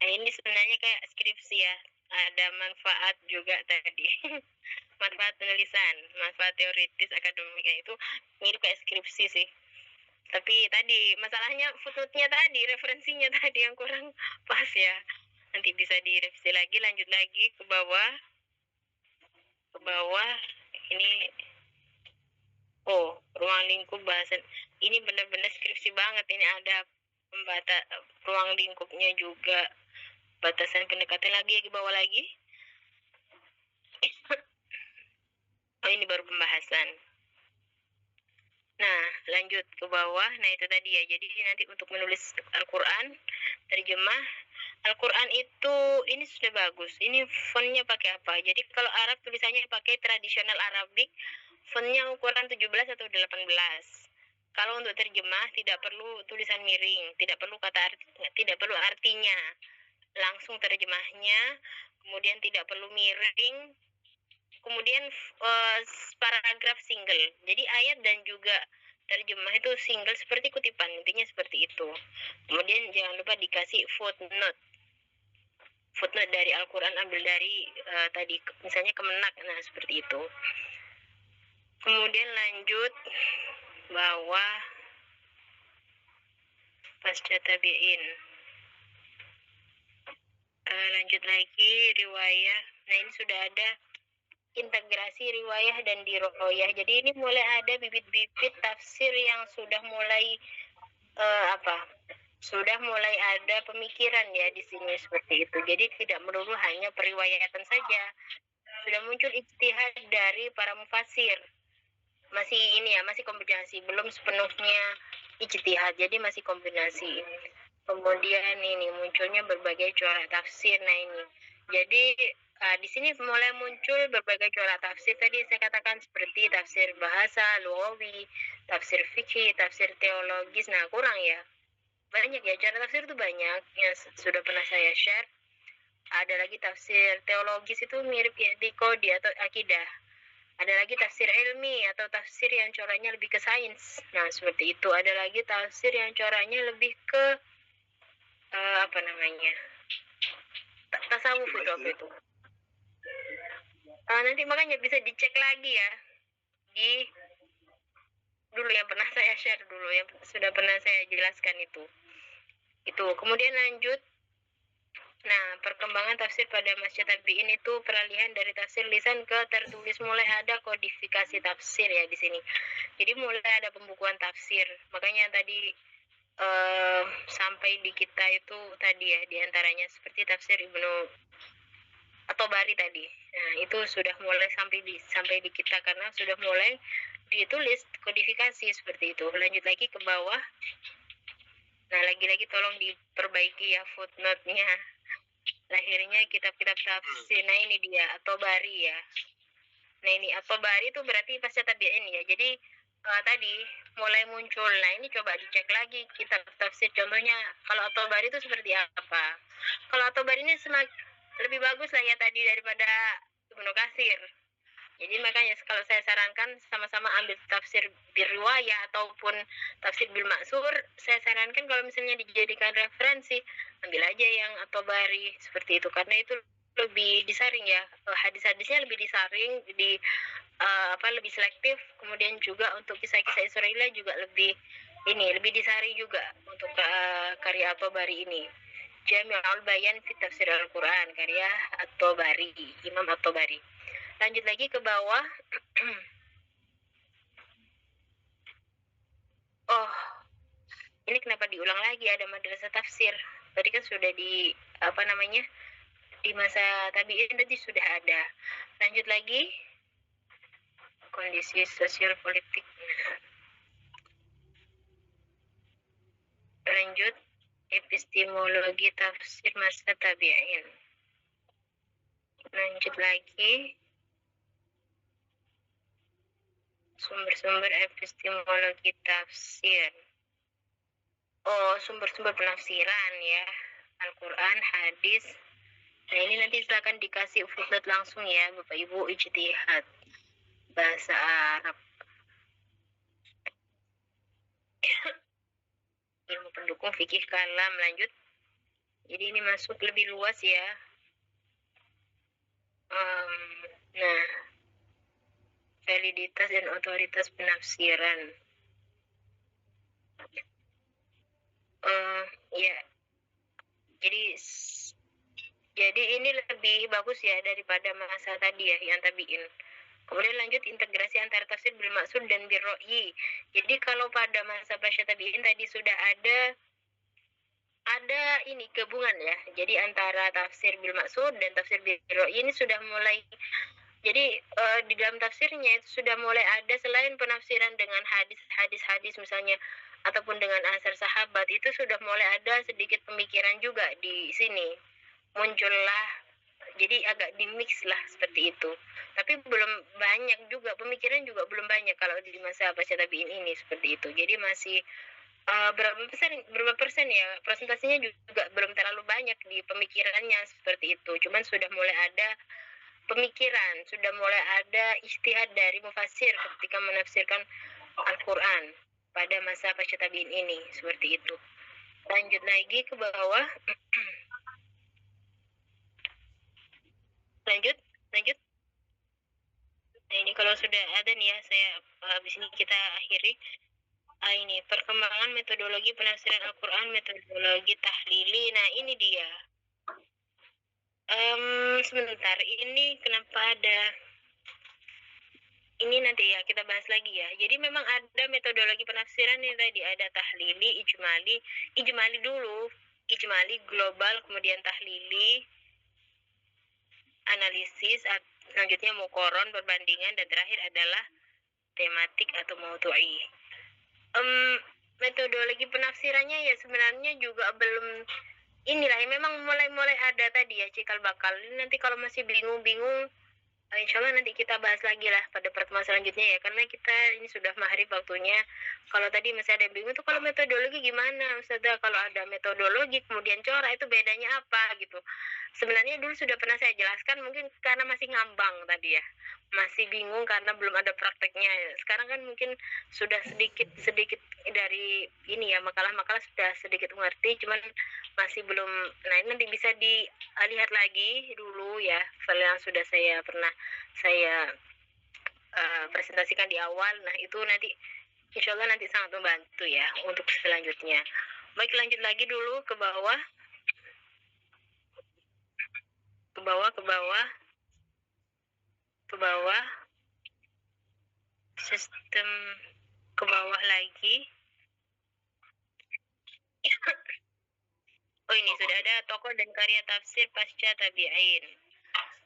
Nah, ini sebenarnya kayak skripsi ya. Ada manfaat juga tadi. Manfaat penulisan, manfaat teoritis akademiknya itu mirip kayak skripsi sih. Tapi tadi masalahnya footnote-nya tadi, referensinya tadi yang kurang pas ya. Nanti bisa direvisi lagi, lanjut lagi ke bawah. Ke bawah ini ruang lingkup bahasan. Ini benar-benar skripsi banget. Ini ada ruang lingkupnya juga. Batasan pendekatan lagi ke bawah lagi. Oh, ini baru pembahasan. Nah, lanjut ke bawah. Nah, itu tadi ya. Jadi nanti untuk menulis Al-Quran, terjemah Al-Quran itu ini sudah bagus. Ini fontnya pakai apa? Jadi kalau Arab tulisannya pakai tradisional Arabik, fontnya ukuran 17 atau 18. Kalau untuk terjemah tidak perlu tulisan miring, tidak perlu artinya. Langsung terjemahnya, kemudian tidak perlu miring, kemudian paragraf single. Jadi ayat dan juga terjemah itu single seperti kutipan, intinya seperti itu. Kemudian jangan lupa dikasih footnote. Footnote dari Al-Quran ambil dari tadi misalnya Kemenak, nah seperti itu. Kemudian lanjut bawah pasca tabi'in. Lanjut lagi riwayah. Nah, ini sudah ada integrasi riwayah dan diroyah. Jadi ini mulai ada bibit-bibit tafsir yang sudah mulai sudah mulai ada pemikiran ya di sini seperti itu. Jadi tidak melulu hanya periwayatan saja. Sudah muncul ijtihad dari para mufasir. Masih kombinasi, belum sepenuhnya ijtihad. Jadi masih kombinasi. Kemudian ini munculnya berbagai corak tafsir. Nah, ini. Jadi di sini mulai muncul berbagai corak tafsir. Tadi saya katakan seperti tafsir bahasa, lugawi, tafsir fikih, tafsir teologis. Nah, kurang ya. Banyak ya, cara tafsir itu banyak yang sudah pernah saya share. Ada lagi tafsir teologis itu mirip ya di kodi atau akidah. Ada lagi tafsir ilmi atau tafsir yang coraknya lebih ke sains. Nah, seperti itu. Ada lagi tafsir yang coraknya lebih ke tasawuf itu. Nanti makanya bisa dicek lagi ya di dulu yang pernah saya share dulu, yang sudah pernah saya jelaskan itu. Kemudian lanjut. Nah, perkembangan tafsir pada masa tabi'in itu peralihan dari tafsir lisan ke tertulis, mulai ada kodifikasi tafsir ya di sini. Jadi mulai ada pembukuan tafsir. Makanya tadi sampai di kita itu tadi ya, diantaranya seperti tafsir Ibnu At-Tabari tadi. Nah, itu sudah mulai sampai di kita karena sudah mulai ditulis kodifikasi seperti itu. Lanjut lagi ke bawah. Nah, lagi-lagi tolong diperbaiki ya footnote-nya. Lahirnya kitab-kitab tafsir. Nah, ini dia At-Tabari ya. Nah, ini At-Tabari itu berarti pasca tabi'in ya. Jadi tadi mulai muncul. Nah, ini coba dicek lagi kitab tafsir. Contohnya kalau At-Tabari itu seperti apa? Kalau At-Tabari ini lebih bagus lah ya tadi daripada Ibnu Katsir. Jadi makanya kalau saya sarankan sama-sama ambil tafsir bil riwayah ataupun tafsir bil maksur, saya sarankan kalau misalnya dijadikan referensi, ambil aja yang At-Tabari seperti itu, karena itu lebih disaring ya, hadis-hadisnya lebih disaring, lebih selektif. Kemudian juga untuk kisah-kisah Israel juga lebih disaring juga untuk karya At-Tabari ini. Jami'ul Bayan fi Tafsir Al-Quran, karya At-Tabari, Imam At-Tabari. Lanjut lagi ke bawah. Ini kenapa diulang lagi, ada madrasah tafsir? Tadi kan sudah di masa tabi'in tadi sudah ada. Lanjut lagi. Kondisi sosial politik. Lanjut epistemologi tafsir masa tabi'in. Lanjut lagi. Sumber-sumber epistemologi tafsir. sumber-sumber penafsiran ya, Al-Quran, hadis. Nah ini nanti silakan dikasih footnote langsung ya Bapak Ibu, ijtihad bahasa Arab, ilmu pendukung, fikih, kalam. Lanjut. Jadi ini masuk lebih luas ya. Nah, validitas dan otoritas penafsiran. Ya, jadi ini lebih bagus ya daripada masa tadi ya yang tabiin. Kemudian lanjut, integrasi antara tafsir bil maksud dan bil ra'yi. Jadi kalau pada masa pasca tabiin tadi sudah ada ini gabungan ya. Jadi antara tafsir bil maksud dan tafsir bil ra'yi ini sudah mulai. Jadi di dalam tafsirnya itu sudah mulai ada, selain penafsiran dengan hadis misalnya ataupun dengan asar sahabat, itu sudah mulai ada sedikit pemikiran juga di sini. Muncullah, jadi agak dimix lah seperti itu. Tapi belum banyak juga, pemikiran juga belum banyak kalau di masa pasca tabiin ini seperti itu. Jadi masih berapa persen ya, presentasinya juga belum terlalu banyak di pemikirannya seperti itu. Cuman sudah mulai ada pemikiran, sudah mulai ada ijtihad dari mufassir ketika menafsirkan Al-Quran pada masa pasca tabiin ini seperti itu. Lanjut lagi ke bawah. lanjut. Nah ini kalau sudah ada nih ya, saya habis ini kita akhiri. Ini perkembangan metodologi penafsiran Al-Quran, metodologi tahlili. Nah ini dia. Sebentar, ini kenapa ada ini, nanti ya kita bahas lagi ya. Jadi memang ada metodologi penafsiran nih tadi, ada tahlili, ijmali dulu, ijmali global, kemudian tahlili, analisis, selanjutnya muqaron, perbandingan, dan terakhir adalah tematik atau maudu'i. Metodologi penafsirannya ya sebenarnya juga belum inilah ya, memang mulai ada tadi ya cikal bakal. Ini nanti kalau masih bingung, insya Allah nanti kita bahas lagi lah pada pertemuan selanjutnya ya, karena kita ini sudah maghrib waktunya. Kalau tadi masih ada yang bingung tuh kalau metodologi gimana Ustazah, kalau ada metodologi kemudian corak itu bedanya apa gitu. Sebenarnya dulu sudah pernah saya jelaskan, mungkin karena masih ngambang tadi ya, masih bingung karena belum ada prakteknya. Sekarang kan mungkin sudah sedikit dari ini ya, makalah-makalah sudah sedikit mengerti, cuman masih belum. Nah ini nanti bisa dilihat lagi dulu ya, file yang sudah saya presentasikan di awal. Nah itu nanti insya Allah nanti sangat membantu ya untuk selanjutnya. Baik, lanjut lagi dulu ke bawah. Sistem ke bawah lagi. Oh ini sudah ada tokoh dan karya tafsir pasca tabi'in.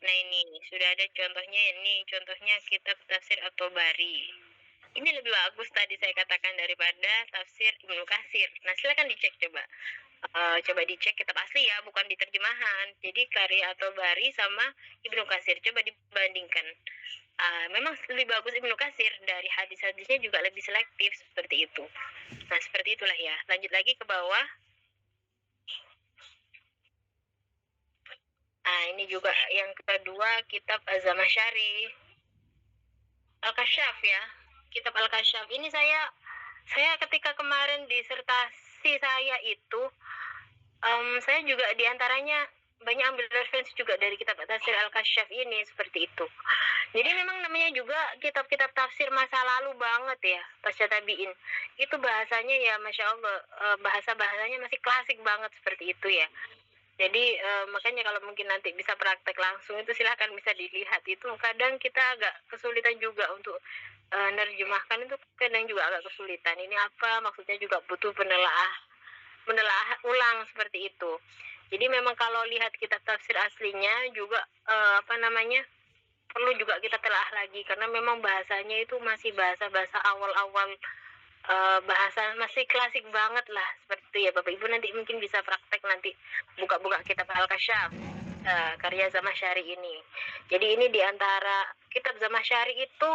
Nah ini sudah ada contohnya, ini contohnya kitab tafsir At-Tabari. Ini lebih bagus tadi saya katakan daripada tafsir Ibnu Katsir. Nah silakan dicek coba. Coba dicek kitab asli ya, bukan di terjemahan. Jadi karya At-Tabari sama Ibnu Katsir coba dibandingkan. Memang lebih bagus Ibnu Katsir, dari hadis-hadisnya juga lebih selektif seperti itu. Nah seperti itulah ya. Lanjut lagi ke bawah. Ini juga yang kedua, kitab Az-Zamakhsyari, Al-Kasyaf ya. Kitab Al-Kasyaf ini saya ketika kemarin disertasi saya itu, saya juga diantaranya banyak ambil referensi juga dari kitab tafsir Al-Kasyaf ini seperti itu. Jadi memang namanya juga kitab-kitab tafsir masa lalu banget ya, pasca tabiin. Itu bahasanya ya Masya Allah, bahasanya masih klasik banget seperti itu ya. Jadi makanya kalau mungkin nanti bisa praktek langsung itu silahkan bisa dilihat. Itu kadang kita agak kesulitan juga untuk nerjemahkan, itu kadang juga agak kesulitan. Ini apa maksudnya, juga butuh penelaah ulang seperti itu. Jadi memang kalau lihat kitab tafsir aslinya juga perlu juga kita telah lagi, karena memang bahasanya itu masih bahasa awal-awal, bahasa masih klasik banget lah seperti itu ya Bapak Ibu. Nanti mungkin bisa praktek, nanti buka-buka kitab Al-Kasyaf karya Zamakhsyari ini. Jadi ini diantara kitab Zamakhsyari itu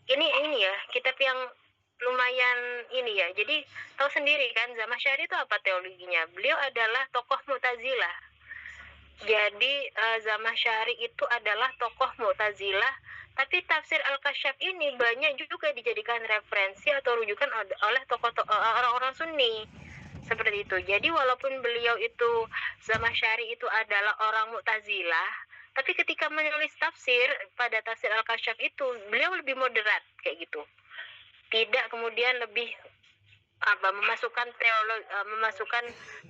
ini ya kitab yang lumayan ini ya. Jadi tahu sendiri kan Zamakhsyari itu apa teologinya? Beliau adalah tokoh Mu'tazilah. Jadi Zamakhsyari itu adalah tokoh Mu'tazilah, tapi tafsir Al-Kasyaf ini banyak juga dijadikan referensi atau rujukan oleh orang-orang Sunni. Seperti itu. Jadi walaupun beliau itu Zamakhsyari itu adalah orang Mu'tazilah, tapi ketika menulis tafsir pada tafsir Al-Kasyaf itu beliau lebih moderat kayak gitu. Tidak kemudian lebih memasukkan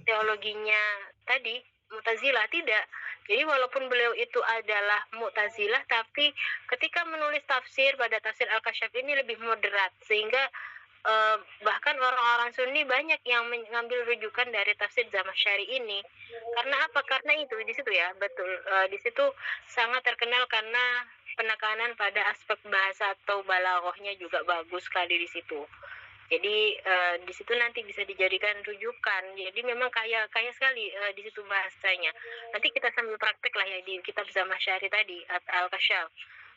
teologinya tadi Mu'tazilah, tidak. Jadi walaupun beliau itu adalah Mu'tazilah, tapi ketika menulis tafsir pada tafsir Al-Kasyaf ini lebih moderat, sehingga bahkan orang-orang Sunni banyak yang mengambil rujukan dari tafsir Zamakhsyari ini. Karena apa? Karena itu di situ ya, betul. Di situ sangat terkenal karena penekanan pada aspek bahasa atau balaghahnya juga bagus sekali di situ. Jadi di situ nanti bisa dijadikan rujukan. Jadi memang kaya sekali di situ bahasanya. Nanti kita sambil praktek lah ya di kitab Zamakhsyari tadi, Al-Kasyaf.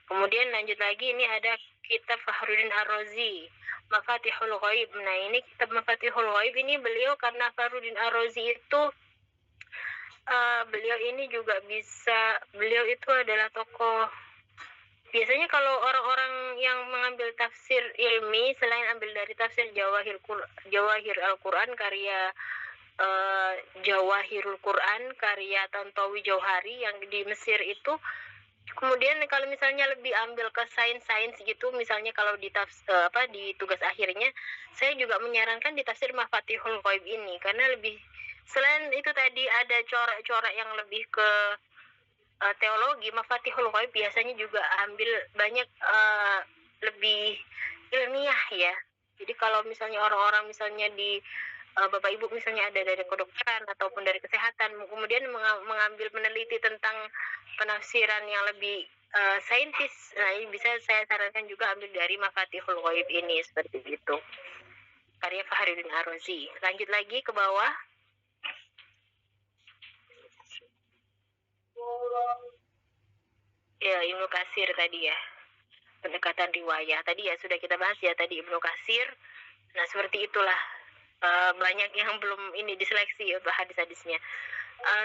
Kemudian lanjut lagi, ini ada kitab Fakhruddin Ar-Razi, Mafatihul Ghaib. Nah ini kitab Mafatihul Ghaib ini beliau, karena Fakhruddin Ar-Razi itu beliau ini juga beliau itu adalah tokoh. Biasanya kalau orang-orang yang mengambil tafsir ilmi, selain ambil dari tafsir Jawahir Al-Quran karya Jawahirul Quran karya Tantawi Jauhari yang di Mesir itu. Kemudian kalau misalnya lebih ambil ke sains gitu, misalnya kalau di tugas akhirnya, saya juga menyarankan di tafsir Mafatihul Ghaib ini, karena lebih, selain itu tadi ada corak-corak yang lebih ke teologi, Mafatihul Ghaib biasanya juga ambil banyak lebih ilmiah ya. Jadi kalau misalnya orang-orang misalnya di Bapak Ibu misalnya ada dari kedokteran ataupun dari kesehatan, kemudian mengambil meneliti tentang penafsiran yang lebih saintis, nah ini bisa saya sarankan juga ambil dari Mafatihul Ghaib ini, seperti itu. Karya Fakhruddin Ar-Razi. Lanjut lagi ke bawah. Ya, Ibnu Katsir tadi ya. Pendekatan riwayah. Tadi ya sudah kita bahas ya tadi Ibnu Katsir. Nah, seperti itulah. Banyak yang belum ini diseleksi untuk hadis-hadisnya.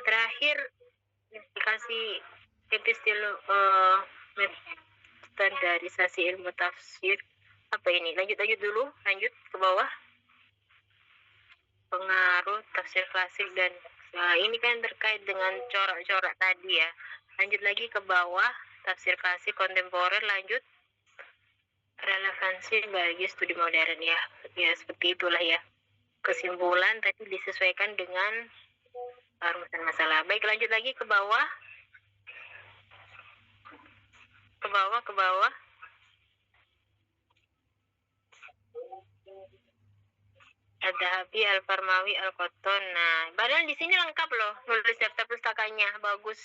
Terakhir dikasih standarisasi ilmu tafsir. Apa ini? Lanjut dulu. Lanjut ke bawah. Pengaruh tafsir klasik dan ini kan terkait dengan corak-corak tadi ya. Lanjut lagi ke bawah. Tafsir klasik kontemporer. Lanjut. Relevansi bagi studi modern ya. Ya seperti itulah ya. Kesimpulan tadi disesuaikan dengan rumusan masalah. Baik, lanjut lagi ke bawah. Ke bawah. Al-Dhahabi, Al-Farmawi, Al-Qotton. Nah, padahal di sini lengkap loh nulis daftar pustakanya, bagus.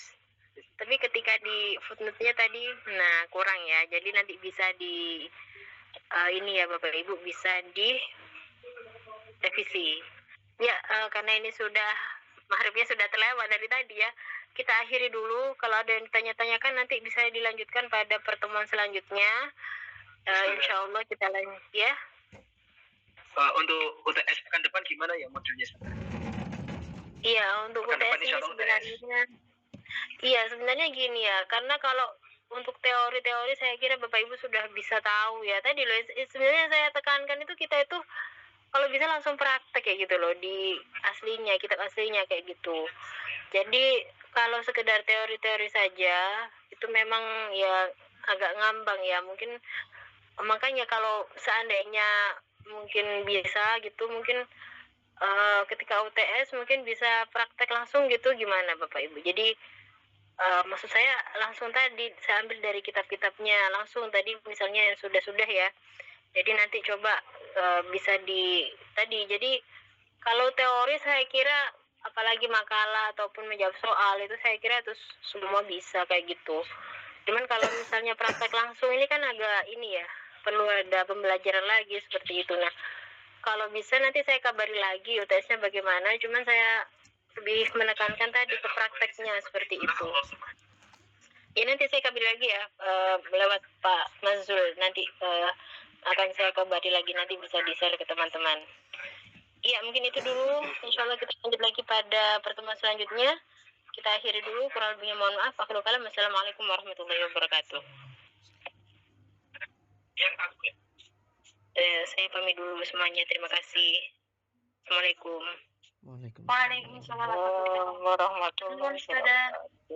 Tapi ketika di footnote-nya tadi, nah kurang ya. Jadi nanti bisa di ini ya Bapak Ibu, bisa di revisi. Ya, karena ini sudah maghribnya sudah terlewat dari tadi ya. Kita akhiri dulu. Kalau ada yang ditanya-tanyakan nanti bisa dilanjutkan pada pertemuan selanjutnya. Insya Allah kita lanjut ya. Untuk UTS pekan depan gimana ya modulnya? Iya, untuk UTS ini sebenarnya. Iya, sebenarnya gini ya. Karena kalau untuk teori-teori saya kira Bapak Ibu sudah bisa tahu ya. Tadi loh, sebenarnya saya tekankan itu kita itu kalau bisa langsung praktek kayak gitu loh di aslinya, kitab aslinya kayak gitu. Jadi kalau sekedar teori-teori saja itu memang ya agak ngambang ya. Mungkin makanya kalau seandainya mungkin bisa gitu, mungkin ketika UTS mungkin bisa praktek langsung gitu, gimana Bapak Ibu. Jadi maksud saya langsung tadi saya ambil dari kitab-kitabnya langsung tadi misalnya yang sudah ya. Jadi nanti coba bisa tadi. Jadi kalau teori saya kira apalagi makalah ataupun menjawab soal itu saya kira itu semua bisa kayak gitu. Cuman kalau misalnya praktek langsung ini kan agak ini ya, perlu ada pembelajaran lagi seperti itu. Nah, kalau bisa nanti saya kabari lagi UTS-nya bagaimana. Cuman saya lebih menekankan tadi ke prakteknya seperti itu. Ya nanti saya kabari lagi ya lewat Pak Mazul nanti akan saya kembali lagi, nanti bisa di-share ke teman-teman. Iya, mungkin itu dulu. Insya Allah kita lanjut lagi pada pertemuan selanjutnya. Kita akhiri dulu, kurang lebihnya mohon maaf. Akhirul kalam, assalamualaikum warahmatullahi wabarakatuh. Saya pamit dulu semuanya. Terima kasih. Assalamualaikum. Waalaikumsalam. Waalaikumsalam warahmatullahi wabarakatuh. Warahmatullahi wabarakatuh.